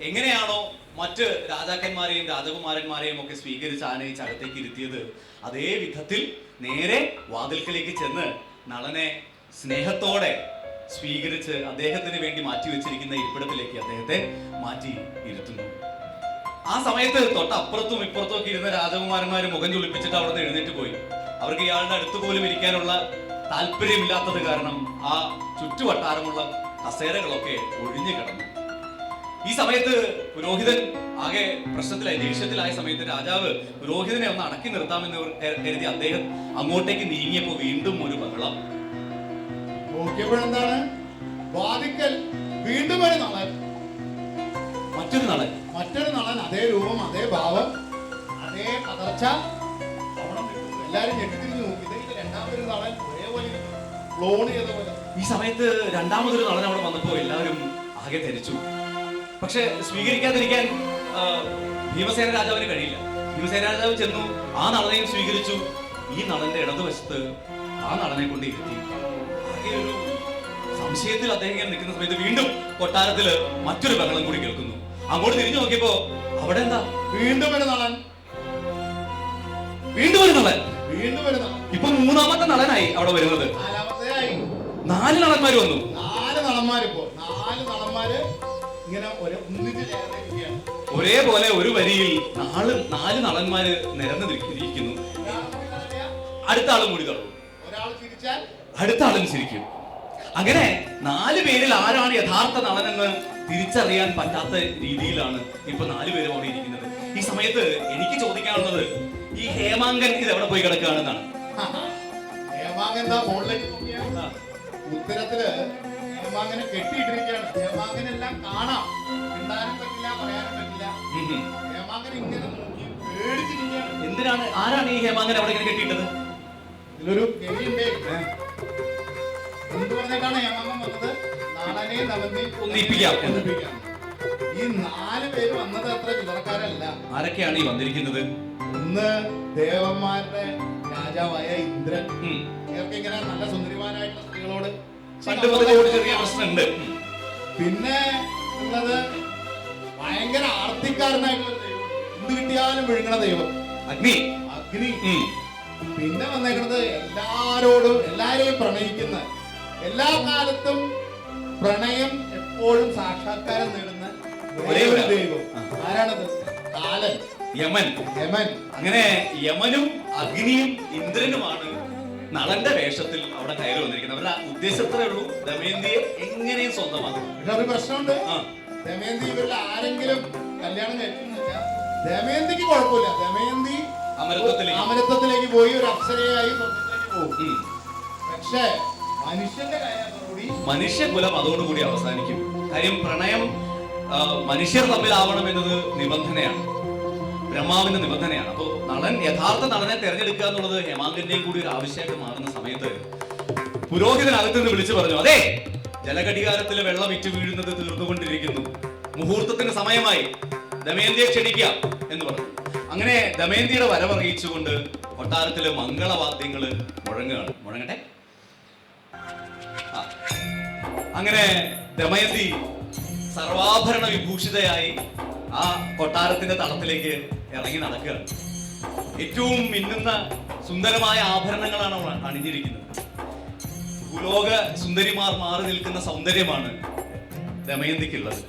എങ്ങനെയാണോ മറ്റ് രാജാക്കന്മാരെയും രാജകുമാരന്മാരെയും ഒക്കെ സ്വീകരിച്ച് ആനയിച്ച് അകത്തേക്ക് ഇരുത്തിയത്, അതേ വിധത്തിൽ നേരെ വാതിൽക്കലേക്ക് ചെന്ന് നളനെ സ്നേഹത്തോടെ സ്വീകരിച്ച് അദ്ദേഹത്തിന് വേണ്ടി മാറ്റിവെച്ചിരിക്കുന്ന ഇരിപ്പിടത്തിലേക്ക് അദ്ദേഹത്തെ മാറ്റി ഇരുത്തുന്നു. ആ സമയത്ത് തൊട്ടപ്പുറത്തും ഇപ്പുറത്തും ഒക്കെ ഇരുന്ന രാജകുമാരന്മാർ മുഖം ചുളിപ്പിച്ചിട്ട് അവിടെ നിന്ന് എഴുന്നേറ്റ് പോയി. അവർക്ക് ഇയാളുടെ അടുത്ത് പോലും ഇരിക്കാനുള്ള താല്പര്യമില്ലാത്തത് കാരണം ആ ചുറ്റുവട്ടാരമുള്ള കസേരകളൊക്കെ ഒഴിഞ്ഞു കിടന്നു. ഈ സമയത്ത് പുരോഹിതൻ ആകെ പ്രശ്നത്തിലായി, ദേഷ്യത്തിലായ സമയത്ത് രാജാവ് പുരോഹിതനെ ഒന്ന് അടക്കി നിർത്താമെന്ന് കരുതി അദ്ദേഹം അങ്ങോട്ടേക്ക് നീങ്ങിയപ്പോൾ വീണ്ടും ഒരു ബഹളം. നോക്കിയപ്പോഴെന്താണ്, വാതിക്കൽ വീണ്ടും ഒരു നളൻ, മറ്റൊരു നളൻ, അതേ രൂപം, അതേ ഭാവം, അതേ പതർച്ച അവിടെ നിൽക്കുന്നു. എല്ലാരും ഞെട്ടിത്തിരിഞ്ഞു നോക്കി. ഇതെങ്കിലും രണ്ടാമതൊരു നളൻ ഒരേപോലെ ക്ലോൺ ചെയ്ത പോലെ. ഈ സമയത്ത് രണ്ടാമതൊരു നടൻ അവിടെ വന്നപ്പോൾ എല്ലാവരും ആകെ ധരിച്ചു. പക്ഷെ സ്വീകരിക്കാതിരിക്കാൻ ഭീമസേന രാജാവിന് കഴിയില്ല. ഭീമസേന രാജാവ് ചെന്നു, ആ നടനെയും സ്വീകരിച്ചു. ഈ നടന്റെ ഇടതുവശത്ത് ആ നടനെ കൊണ്ട് ഇരുത്തി. ആകെ ഒരു സംശയത്തിൽ അദ്ദേഹം ഇങ്ങനെ നിൽക്കുന്ന സമയത്ത് വീണ്ടും കൊട്ടാരത്തില് മറ്റൊരു ബഹളം കൂടി കേൾക്കുന്നു. അങ്ങോട്ട് തിരിഞ്ഞു നോക്കിയപ്പോ അവിടെ എന്താ? വീണ്ടും ഒരു നളൻ, വീണ്ടും ഒരു നടൻ. വീണ്ടും ഒരു നളൻ. ഇപ്പൊ മൂന്നാമത്തെ നടനായി അവിടെ വരുന്നത്. നാലാമത്തേതായി. 4 നടന്മാര് വന്നു. 4 നടന്മാരിപ്പോ 4 നടന്മാര് ഇങ്ങനെ ഒന്നിച്ച് ചേർന്നിരിക്കുകയാണ്. ഒരേപോലെ ഒരു വരിയിൽ 4 നടന്മാര് നിരന്ന് ഇരിക്കുന്നു. അടുത്ത ആളും കൂടി തുടങ്ങും. ഒരാൾ ചിരിച്ചാൽ അടുത്ത ആളും ചിരിക്കും. അങ്ങനെ 4 പേരിൽ ആരാണ് യഥാർത്ഥ നടനെന്ന് തിരിച്ചറിയാൻ പറ്റാത്ത രീതിയിലാണ് ഇപ്പൊ 4 പേരും അവിടെ ഇരിക്കുന്നത്. ഈ സമയത്ത് എനിക്ക് ചോദിക്കാനുള്ളത്, ഈ ഹേമാങ്കൻ ഇത് എവിടെ പോയി കിടക്കുകയാണെന്നാണ്. ഹേമാങ്കൻ എന്താ ഫോണിലേക്ക് നോക്കിയാ ഉത്തരത്തില് ഹേമാങ്കനെ കെട്ടിയിട്ടിരിക്കുകയാണ്. ഹേമാങ്കനെല്ലാം കാണാം, മിണ്ടാനും പറ്റില്ല, പറയാനും പറ്റില്ല. ഹേമാങ്കൻ ഇങ്ങനെ നോക്കി പേടിച്ചിരിക്കുകയാണ്. എന്തിനാണ്, ആരാണ് ഈ ഹേമാങ്കൻ അവിടെ ഇങ്ങനെ കെട്ടിയിട്ടത്? ഇതിലൊരു ഗെയിമുണ്ട്. എന്ത് പറഞ്ഞിട്ടാണ് ഹേമാങ്കൻ വന്നത്? നാളനെയും നളനെയും ഒന്നിപ്പിക്കാം. ഈ 4 പേര് വന്നത് അത്ര ചില്ലറക്കാരല്ല. ആരൊക്കെയാണ് ഈ വന്നിരിക്കുന്നത്? ഒന്ന് ദേവന്മാരുടെ രാജാവായ ഇന്ദ്രൻ. ഉം. ഇവർക്ക് ഇങ്ങനെ നല്ല സുന്ദരിമാരായിട്ടുള്ള സ്ത്രീകളോട് പണ്ട് മുതലേ ഒരു ചെറിയ പ്രശ്നമുണ്ട്. പിന്നെ ഉള്ളത് ഭയങ്കര ആർത്തിക്കാരനായിട്ടുള്ള ദൈവം, എന്ത് കിട്ടിയാലും വിഴുങ്ങണ ദൈവം അഗ്നി. അഗ്നി. പിന്നെ വന്നേക്കുന്നത് എല്ലാരെയും പ്രണയിക്കുന്ന, എല്ലാ കാലത്തും പ്രണയം എപ്പോഴും സാക്ഷാത്കാരം നേടുന്ന ഒരേ ഒരു ദൈവം. ആരാണത്? കാലൻ, യമൻ. യമൻ. അങ്ങനെ യമനും അഗ്നിയും ഇന്ദ്രനുമാണ് നളന്റെ വേഷത്തിൽ അവിടെ കയറി വന്നിരിക്കുന്നത്. അവരുടെ ഉദ്ദേശത്രേ ഉള്ളൂ, ദമയന്തിയെ എങ്ങനെയും സ്വന്തമാക്കും. പക്ഷെ ഒരു പ്രശ്നമുണ്ട്. ആ. ദമയന്തി ഇവരിൽ ആരെങ്കിലും കല്യാണം കഴിക്കുന്ന ദമയന്തിക്ക് കുഴപ്പമില്ല. ദമയന്തി അമരത്വത്തിലേക്ക് പോയി ഒരു അപ്സരയായി സ്വർഗത്തിലേക്ക് പോകും. പക്ഷേ മനുഷ്യന്റെ കാര്യത്തോടുകൂടി മനുഷ്യകുലം അതോടുകൂടി അവസാനിക്കും. കാര്യം പ്രണയം മനുഷ്യർ തമ്മിലാവണം എന്നത് നിബന്ധനയാണ്, ബ്രഹ്മാവിന്റെ നിബന്ധനയാണ്. അപ്പോൾ നളൻ, യഥാർത്ഥ നടനെ തെരഞ്ഞെടുക്കുക എന്നുള്ളത് ഹേമാങ്കന്റെയും കൂടി ഒരു ആവശ്യമായിട്ട് മാറുന്ന സമയത്ത് പുരോഹിതനകത്ത് നിന്ന് വിളിച്ചു പറഞ്ഞു, അതെ, ജലഘടികാരത്തിലെ വെള്ളം ഇറ്റു വീഴുന്നത് തീർന്നുകൊണ്ടിരിക്കുന്നു, മുഹൂർത്തത്തിന് സമയമായി, ദമയന്തിയെ ക്ഷണിക്കാം എന്ന് പറഞ്ഞു. അങ്ങനെ ദമയന്തിയുടെ വരവറിയിച്ചുകൊണ്ട് കൊട്ടാരത്തിലെ മംഗളവാദ്യങ്ങള് മുഴങ്ങട്ടെ. അങ്ങനെ ദമയന്തി സർവാഭരണ വിഭൂഷിതയായി ആ കൊട്ടാരത്തിന്റെ തളത്തിലേക്ക് ഇറങ്ങി നടക്കുകയാണ്. ഏറ്റവും മിന്നുന്ന സുന്ദരമായ ആഭരണങ്ങളാണ് അവൾ അണിഞ്ഞിരിക്കുന്നത്. ഭൂലോക സുന്ദരിമാർ മാറി നിൽക്കുന്ന സൗന്ദര്യമാണ് ദമയന്തിക്കുള്ളത്.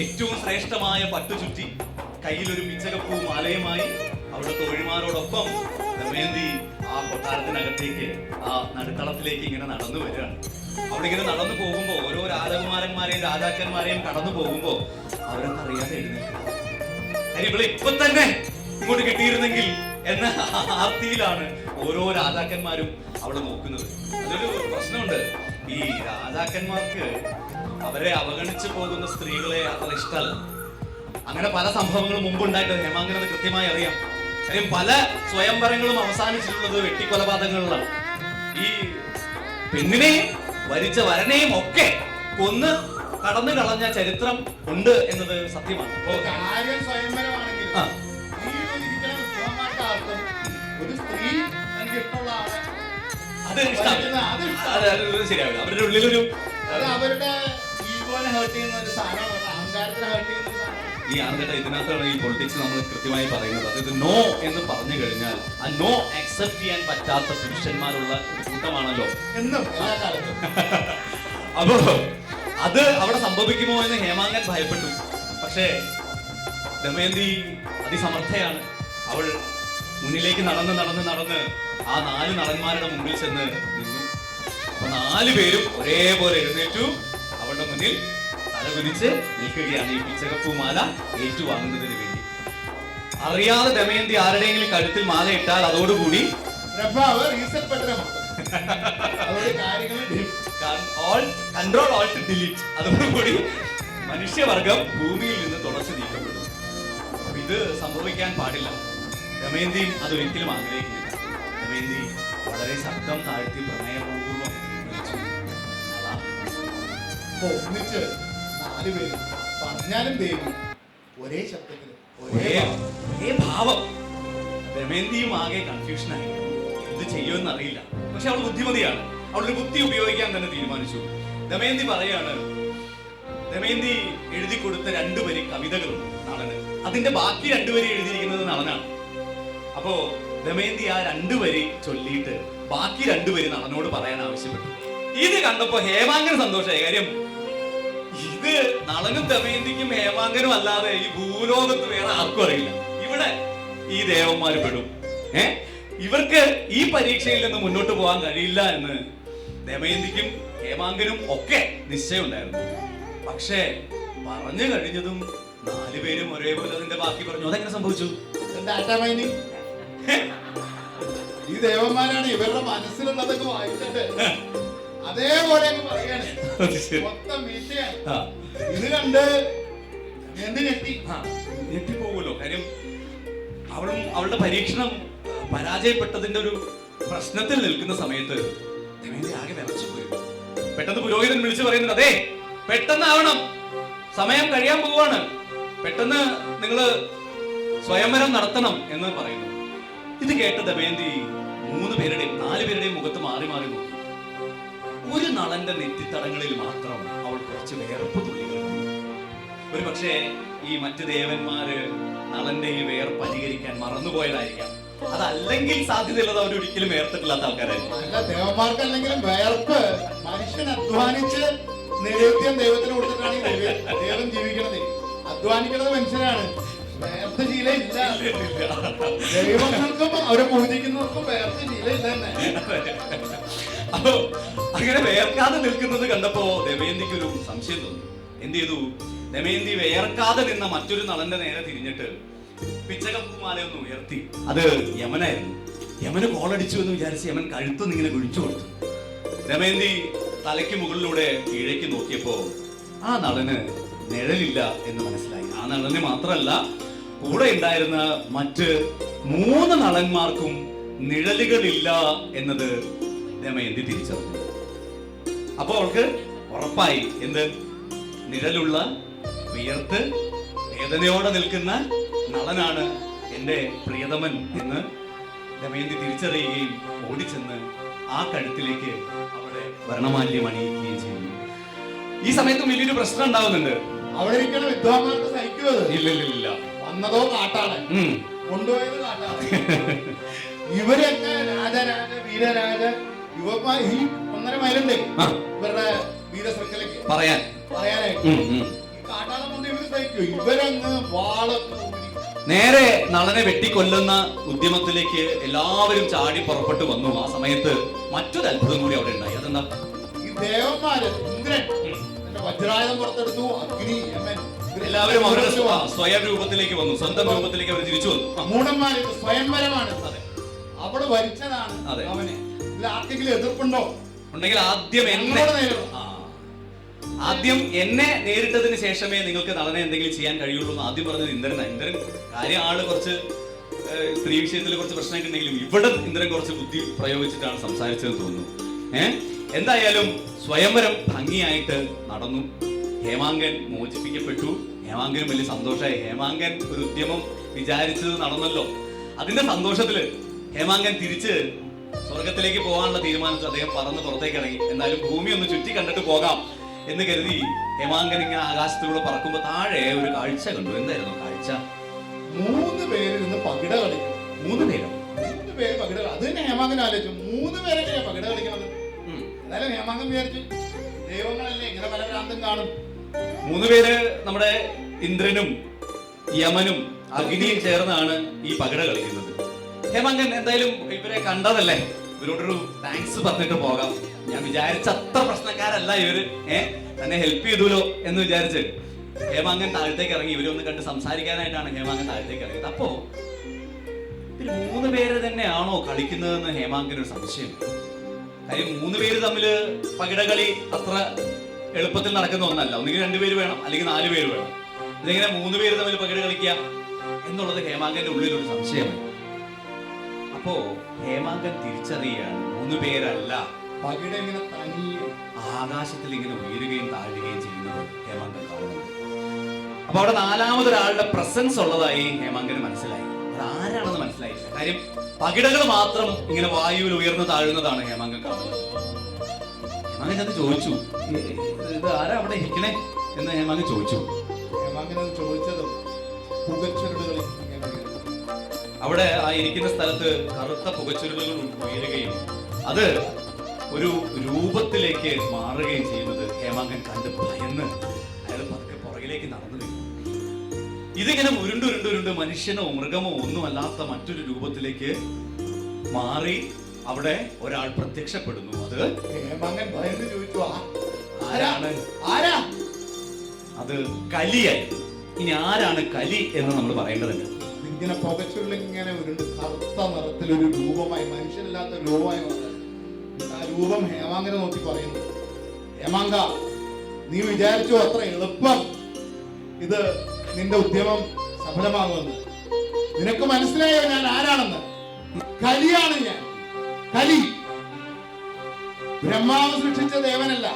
ഏറ്റവും ശ്രേഷ്ഠമായ പട്ടുചുറ്റി കയ്യിലൊരു പിച്ചകപ്പൂ മാലയുമായി അവരുടെ തോഴിമാരോടൊപ്പം ദമയന്തി ആ കൊട്ടാരത്തിനകത്തേക്ക്, ആ നടുത്തളത്തിലേക്ക് ഇങ്ങനെ നടന്നു വരികയാണ്. അവിടെ ഇങ്ങനെ നടന്നു പോകുമ്പോ ഓരോ രാജകുമാരന്മാരെയും രാജാക്കന്മാരെയും കടന്നു പോകുമ്പോ അവരൊന്നും അറിയാതെ എഴുന്നേൽക്കും. കാര്യം ഇവിടെ ഇപ്പൊ തന്നെ ഇങ്ങോട്ട് കിട്ടിയിരുന്നെങ്കിൽ എന്ന ആർത്തിയിലാണ് ഓരോ രാജാക്കന്മാരും അവിടെ നോക്കുന്നത്. അതൊരു പ്രശ്നമുണ്ട്. ഈ രാജാക്കന്മാർക്ക് അവരെ അവഗണിച്ചു പോകുന്ന സ്ത്രീകളെ അത്ര ഇഷ്ടമല്ല. അങ്ങനെ പല സംഭവങ്ങളും മുമ്പുണ്ടായിട്ട് ഹേമാങ്കനത് കൃത്യമായി അറിയാം. കാര്യം പല സ്വയംവരങ്ങളും അവസാനിച്ചിട്ടുള്ളത് വെട്ടിക്കൊലപാതകങ്ങളിലാണ്. ഈ പെണ്ണിനെയും വരിച്ച വരനെയും ഒക്കെ കൊന്ന് കടന്നു കളഞ്ഞ ചരിത്രം ഉണ്ട് എന്നത് സത്യമാണ്. അപ്പോ കാര്യം സ്വയംവരമാണെങ്കിൽ ഒരു സ്ത്രീ എനിക്ക് ഇഷ്ടമുള്ള ആളെ അത് ശരിയാവില്ല. അവരുടെ ഉള്ളിലൊരു അവരുടെ ഈഗോനെ ഹേർട്ട് ചെയ്യുന്ന ഒരു സാധനമാണ്, അഹങ്കാരത്തിനെ ഹേർട്ട് ചെയ്യുന്ന ഒരു സാധനം. ഈ ആർഗട്ട ഇതിനകത്താണ് ഈ പൊളിറ്റിക്സ് നമ്മൾ കൃത്യമായി പറയുന്നത്. അതായത് നോ എന്ന് പറഞ്ഞു കഴിഞ്ഞാൽ ആ നോ അക്സെപ്റ്റ് ചെയ്യാൻ പറ്റാത്ത പുരുഷന്മാരുള്ള കൂട്ടമാണല്ലോ എന്നും എല്ലാ കാലത്തും. അപ്പോ അത് അവിടെ സംഭവിക്കുമോ എന്ന് ഹേമാങ്കൻ ഭയപ്പെട്ടു. പക്ഷേ ദമയന്തി അതിസമർത്ഥയാണ്. അവൾ മുന്നിലേക്ക് നടന്ന് ആ 4 നടന്മാരുടെ മുമ്പിൽ ചെന്ന് നിന്നു. അപ്പൊ 4 പേരും ഒരേപോലെ എഴുന്നേറ്റു അവളുടെ മുന്നിൽ തലകുനിച്ച് നിൽക്കുകയാണ് ഈ പിച്ചകപ്പൂമാല ഏറ്റുവാങ്ങുന്നതിന് വേണ്ടി. അറിയാതെ ദമയന്തി ആരുടെയെങ്കിലും കഴുത്തിൽ മാല ഇട്ടാൽ അതോടുകൂടി കൺട്രോൾ ഓൾട്ട് ഡിലീറ്റ്, അതോടുകൂടി മനുഷ്യവർഗം ഭൂമിയിൽ നിന്ന് തുടച്ചു നീക്കപ്പെടും. ഇത് സംഭവിക്കാൻ പാടില്ല. ദമയന്തിയും അതൊരിക്കലും ആഗ്രഹിക്കുന്നില്ല. ദമയന്തി വളരെ ശബ്ദം താഴ്ത്തി പ്രണയപൂർവ്വം വിളിച്ചു, നള. അപ്പൊ ഒന്നിച്ച് 4 പേര് പറഞ്ഞാലും ദേവി ഒരേ ശബ്ദത്തിൽ ഒരേ ഭാവം. ദമയന്തിയും ആകെ കൺഫ്യൂഷനായി, എന്ത് ചെയ്യുമെന്ന് അറിയില്ല. പക്ഷെ അവൾ ബുദ്ധിമതിയാണ്, അവളുടെ ബുദ്ധി ഉപയോഗിക്കാൻ തന്നെ തീരുമാനിച്ചു. ദമയന്തി പറയാണ്, ദമയന്തി എഴുതി കൊടുത്ത 2 വരി കവിതകളുണ്ട് നളന്. അതിന്റെ ബാക്കി 2 വരി എഴുതിയിരിക്കുന്നത് നളനാണ്. അപ്പോ ദമയന്തി ആ 2 വരി ചൊല്ലിയിട്ട് ബാക്കി 2 വരി നളനോട് പറയാൻ ആവശ്യപ്പെട്ടു. ഇത് കണ്ടപ്പോ ഹേമാങ്കന് സന്തോഷമായി. കാര്യം ഇത് നളനും ദമയന്തിക്കും ഹേമാങ്കനും അല്ലാതെ ഈ ഭൂലോകത്ത് വേറെ ആർക്കും അറിയില്ല. ഇവിടെ ഈ ദേവന്മാര് പെടും. ഇവർക്ക് ഈ പരീക്ഷയിൽ നിന്ന് മുന്നോട്ട് പോകാൻ കഴിയില്ല എന്ന് ദമയന്തിക്കും ഹേമാങ്കനും ഒക്കെ നിശ്ചയം ഉണ്ടായിരുന്നു. പക്ഷേ പറഞ്ഞു കഴിഞ്ഞതും 4 പേരും ഒരേപോലെ അതിന്റെ ബാക്കി പറഞ്ഞു. അതെങ്ങനെ സംഭവിച്ചു? ഈ ദേവന്മാരാണ് ഇവരുടെ മനസ്സിലുള്ളതൊക്കെ വായിച്ചിട്ട് അതേപോലെ പറയാണ്. മൊത്തം വീഴ്ചയാണ്. ഇത് കണ്ട് എന്ത് ഞെട്ടിപ്പോകുമല്ലോ. കാര്യം അവളുടെ പരീക്ഷണം പരാജയപ്പെട്ടതിന്റെ ഒരു പ്രശ്നത്തിൽ നിൽക്കുന്ന സമയത്ത് ദമയന്തി ആകെ വിറച്ചു പോയി. പെട്ടെന്ന് പുരോഹിതൻ വിളിച്ചു പറയുന്നത്, അതെ പെട്ടെന്നാവണം, സമയം കഴിയാൻ പോവാണ്, പെട്ടെന്ന് നിങ്ങള് സ്വയംവരം നടത്തണം എന്ന് പറയുന്നു. ഇത് കേട്ട ദമയന്തി 4 പേരുടെയും മുഖത്ത് മാറി മാറി നോക്കി. ഒരു നളന്റെ നെറ്റിത്തടങ്ങളിൽ മാത്രം അവൾ കുറച്ച് വേർപ്പ് തുള്ളികൾ. ഒരു പക്ഷേ ഈ മറ്റു ദേവന്മാര് നളന്റെ ഈ വേർപ്പ് പരിഹരിക്കാൻ മറന്നുപോയതായിരിക്കാം. അതല്ലെങ്കിൽ സാധ്യതയുള്ളത് അവരൊരിക്കലും വേർത്തിട്ടില്ലാത്ത ആൾക്കാരായിരിക്കും. അല്ല, ദേവന്മാർക്കല്ലെങ്കിലും വേർപ്പ് മനുഷ്യൻ അധ്വാനിച്ച് നൈവേദ്യം ദൈവത്തിന് കൊടുത്തിട്ടാണ് ദൈവം ജീവിക്കണത്. അധ്വാനിക്കുന്നത് മനുഷ്യനാണ്. വേർത്ത ശീല ഇല്ല. ദൈവങ്ങൾക്കും അവരെ പൂജിക്കുന്നവർക്കും വേർത്ത ശീല ഇല്ല തന്നെ. അപ്പൊ അങ്ങനെ വേർക്കാതെ നിൽക്കുന്നത് കണ്ടപ്പോ ദമയന്തിക്ക് ഒരു സംശയം തോന്നി. എന്ത് ചെയ്തു? ദമയന്തി വേർക്കാതെ നിന്ന മറ്റൊരു നളന്റെ നേരെ തിരിഞ്ഞിട്ട് പിച്ചകപ്പുമാലയൊന്ന് ഉയർത്തി. അത് യമനായിരുന്നു. യമന് കോളടിച്ചു എന്ന് വിചാരിച്ച് യമൻ കഴുത്തൊന്ന് ഇങ്ങനെ കുഴിച്ചു കൊടുത്തു. ദമയന്തി തലയ്ക്ക് മുകളിലൂടെ കീഴേക്ക് നോക്കിയപ്പോ ആ നളന് നിഴലില്ല എന്ന് മനസ്സിലായി. ആ നളന് മാത്രമല്ല, കൂടെ ഉണ്ടായിരുന്ന മറ്റ് 3 നളന്മാർക്കും നിഴലുകളില്ല എന്നത് ദമയന്തി തിരിച്ചറിഞ്ഞു. അപ്പൊ അവൾക്ക് ഉറപ്പായി, എന്ത്? നിഴലുള്ള വിയർത്ത് വേദനയോടെ നിൽക്കുന്ന നളനാണ് എന്റെ പ്രിയതമൻ എന്ന് ദമയന്തി തിരിച്ചറിയുകയും ഓടിച്ചെന്ന് ആ കഴുത്തിലേക്ക് അവിടെ വർണ്ണമാല്യം അണിയിക്കുകയും ചെയ്യുന്നു. ഈ സമയത്തും വലിയൊരു പ്രശ്നം ഉണ്ടാവുന്നുണ്ട്. അവിടെ ഇരിക്കണ വിദ്വാന്മാർക്ക് സഹിക്കുന്നത് ഇല്ല. വന്നതോ കാട്ടാണ്, കൊണ്ടുപോയത് കാട്ടാണ്. ഇവരൊക്കെ രാജരാജ വീരരാജ യുവന്മാർ ഈ 1.5 മൈലുണ്ടേ ഇവരുടെ വീരശൃംഖലയ്ക്ക് പറയാനായിട്ട്. ഈ കാട്ടാളം കൊണ്ട് ഇവര് സഹിക്കൂ. ഇവരങ്ങ് വാളൊക്കെ നേരെ നളനെ വെട്ടിക്കൊല്ലുന്ന ഉദ്യമത്തിലേക്ക് എല്ലാവരും ചാടി പുറപ്പെട്ടു വന്നു. ആ സമയത്ത് മറ്റൊരു അത്ഭുതം കൂടി അവിടെ ഉണ്ടായി. അതെന്താ? ഈ ദേവന്മാര് ഇന്ദ്രൻ വജ്രായുധം പുറത്തെടുത്തു. അഗ്നി, യമൻ എല്ലാവരും അവരുടെ സ്വയം രൂപത്തിലേക്ക് വന്നു. സ്വന്തം രൂപത്തിലേക്ക് അവർ തിരിച്ചു വന്നു. മൂഢന്മാര് സ്വയംവരമാണ്. അവിടെ ഭരിച്ചതാണ് അവനെ. ഇതിൽ ആർക്കെങ്കിലും എതിർപ്പുണ്ടോ? ഉണ്ടെങ്കിൽ ആദ്യം എന്നെ നേരിട്ടതിന് ശേഷമേ നിങ്ങൾക്ക് നളനെ എന്തെങ്കിലും ചെയ്യാൻ കഴിയുള്ളൂ എന്ന് ആദ്യം പറഞ്ഞത് ഇന്ദ്രൻ. ഇന്ദ്രൻ കാര്യം ആള് കുറച്ച് സ്ത്രീ വിഷയത്തിൽ കുറച്ച് പ്രശ്നമൊക്കെ ഉണ്ടെങ്കിലും ഇവിടെ ഇന്ദ്രൻ കുറച്ച് ബുദ്ധി പ്രയോഗിച്ചിട്ടാണ് സംസാരിച്ചതെന്ന് തോന്നുന്നു. എന്തായാലും സ്വയംവരം ഭംഗിയായിട്ട് നടന്നു. ഹേമാങ്കൻ മോചിപ്പിക്കപ്പെട്ടു. ഹേമാങ്കനും വലിയ സന്തോഷമായി. ഹേമാങ്കൻ ഒരു ഉദ്യമം വിചാരിച്ചത് നടന്നല്ലോ. അതിന്റെ സന്തോഷത്തില് ഹേമാങ്കൻ തിരിച്ച് സ്വർഗത്തിലേക്ക് പോകാനുള്ള തീരുമാനിച്ചു. അദ്ദേഹം പറന്ന് പുറത്തേക്ക് ഇറങ്ങി. എന്നാലും ഭൂമി ഒന്ന് ചുറ്റി കണ്ടിട്ട് പോകാം എന്ന് കരുതി ഹേമാങ്കൻ ഇങ്ങനെ ആകാശത്തിലൂടെ പറക്കുമ്പോ താഴെ ഒരു കാഴ്ച കണ്ടു. എന്തായിരുന്നു കാഴ്ച? 3 പേര് നിന്ന് പകിട കളിക്കും. 3 പേര് പകിട. അത് തന്നെ ഹേമാങ്കൻ ആലോചിച്ചു. 3 പേരെങ്ങനെയാ പകിട കളിക്കണത്? എന്നാലും ഹേമാങ്കൻ വിചാരിച്ചു, ദൈവങ്ങളല്ലേ ഇങ്ങനെ പല ഭ്രാന്തും കാണും. 3 പേര് നമ്മുടെ ഇന്ദ്രനും യമനും അഗ്നിയും ചേർന്നാണ് ഈ പകിട കളിക്കുന്നത്. ഹേമാങ്കൻ എന്തായാലും ഇവരെ കണ്ടതല്ലേ, ഇവരോടൊരു താങ്ക്സ് പറഞ്ഞിട്ട് പോകാം. ഞാൻ വിചാരിച്ച അത്ര പ്രശ്നക്കാരല്ല ഇവര്, തന്നെ ഹെൽപ്പ് ചെയ്തല്ലോ എന്ന് വിചാരിച്ച് ഹേമാങ്കൻ താഴത്തേക്ക് ഇറങ്ങി. ഇവരൊന്ന് കണ്ട് സംസാരിക്കാനായിട്ടാണ് ഹേമാങ്കൻ താഴത്തേക്ക് ഇറങ്ങിയത്. അപ്പോ ഇവര് 3 പേര് തന്നെയാണോ കളിക്കുന്നതെന്ന് ഹേമാങ്കൻ ഒരു സംശയം. കാര്യം 3 പേര് തമ്മില് പകിടകളി അത്ര എളുപ്പത്തിൽ നടക്കുന്ന ഒന്നല്ല. ഒന്നുകിൽ 2 പേര് വേണം, അല്ലെങ്കിൽ 4 പേര് വേണം. ഇതെങ്ങനെ 3 പേര് തമ്മിൽ പകിട കളിക്കുക എന്നുള്ളത് ഹേമാങ്കന്റെ ഉള്ളിൽ ഒരു സംശയമായി. അപ്പോ ഹേമാങ്കൻ തിരിച്ചറിയാണ് 3 പേരല്ല പകിട ഇങ്ങനെ തനിയെ ആകാശത്തിൽ ഇങ്ങനെ ഉയരുകയും താഴുകയും ചെയ്യുന്നത് ഹേമാങ്കൻ കാണുന്നത്. അപ്പൊ അവിടെ 4മതൊരാളുടെ പ്രസൻസ് ഉള്ളതായി ഹേമാങ്കന് മനസ്സിലായി. അത് ആരാണെന്ന് മനസ്സിലായില്ല. കാര്യം പകിടകൾ മാത്രം ഇങ്ങനെ വായുവിൽ ഉയർന്നു താഴുന്നതാണ് ഹേമാങ്കൻ കാണുന്നത്. ഹേമാങ്കൻ അത് ചോദിച്ചു, ഇത് ആരാ അവിടെ ഇരിക്കണേ എന്ന് ഹേമാങ്കൻ ചോദിച്ചു. ഹേമാങ്കനത് ചോദിച്ചതും പുകച്ചുരുളുകൾ ഇങ്ങനെ വീഴുന്നു. അവിടെ ആ ഇരിക്കുന്ന സ്ഥലത്ത് കറുത്ത പുകച്ചുരുളുകൾ ഉയരുകയും അത് ഒരു രൂപത്തിലേക്ക് മാറുകയും ചെയ്യുന്നത് ഹേമാങ്കൻ കണ്ട് ഭയന്ന് അയാൾ പതുക്കെ പുറകിലേക്ക് നടന്നു വരും. ഇതിങ്ങനെ ഉരുണ്ടുരുണ്ടുരുണ്ട് മനുഷ്യനോ മൃഗമോ ഒന്നുമല്ലാത്ത മറ്റൊരു രൂപത്തിലേക്ക് മാറി അവിടെ ഒരാൾ പ്രത്യക്ഷപ്പെടുന്നു. അത് ഹേമാങ്കൻ ഭയന്ന് ചോദിച്ചു, ആരാണ്? ആരാ? അത് കലിയായിരുന്നു. ഇനി ആരാണ് കലി എന്ന് നമ്മൾ പറയേണ്ടതുണ്ട്. ഇങ്ങനെ പുകച്ചുരുൾ ഇങ്ങനെ ഉരുണ്ട് കറുത്ത നിറത്തിലൊരു രൂപമായി, മനുഷ്യനില്ലാത്ത രൂപമായി വന്നത്. ആ രൂപം ഹേമാങ്കനെ നോക്കി പറയുന്നു, ഹേമാങ്ക, നീ വിചാരിച്ചു അത്ര എളുപ്പം ഇത് നിന്റെ ഉദ്യമം സഫലമാകുമെന്ന്? നിനക്ക് മനസ്സിലായോ ഞാൻ ആരാണെന്ന്? കലിയാണ് ഞാൻ, കലി. ബ്രഹ്മാവ് സൃഷ്ടിച്ച ദേവനല്ല,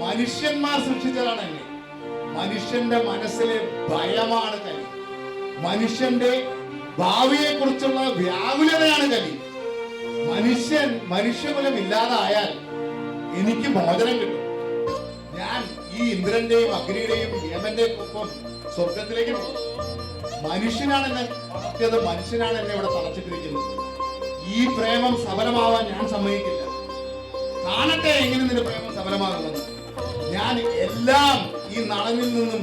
മനുഷ്യന്മാർ സൃഷ്ടിച്ചതാണ് എന്നെ. മനുഷ്യന്റെ മനസ്സിലെ ഭയമാണ് കലി. മനുഷ്യന്റെ ഭാവിയെ കുറിച്ചുള്ള വ്യാകുലതയാണ് കലി. മനുഷ്യകുലം ഇല്ലാതായാൽ എനിക്ക് മോചനം കിട്ടും. ഞാൻ ഈ ഇന്ദ്രന്റെയും അഗ്നിയുടെയും യമന്റെയും ഒപ്പം സ്വർഗത്തിലേക്ക് പോകും. മനുഷ്യനാണ് എന്നെ വളർത്തിയത്, മനുഷ്യനാണ് എന്നെ ഇവിടെ തളച്ചിട്ടിരിക്കുന്നത്. ഈ പ്രേമം സഫലമാവാൻ ഞാൻ സമ്മതിക്കില്ല. കാണട്ടെ എങ്ങനെ നിന്റെ പ്രേമം സഫലമാകുമെന്ന്. ഞാൻ എല്ലാം ഈ നടനിൽ നിന്നും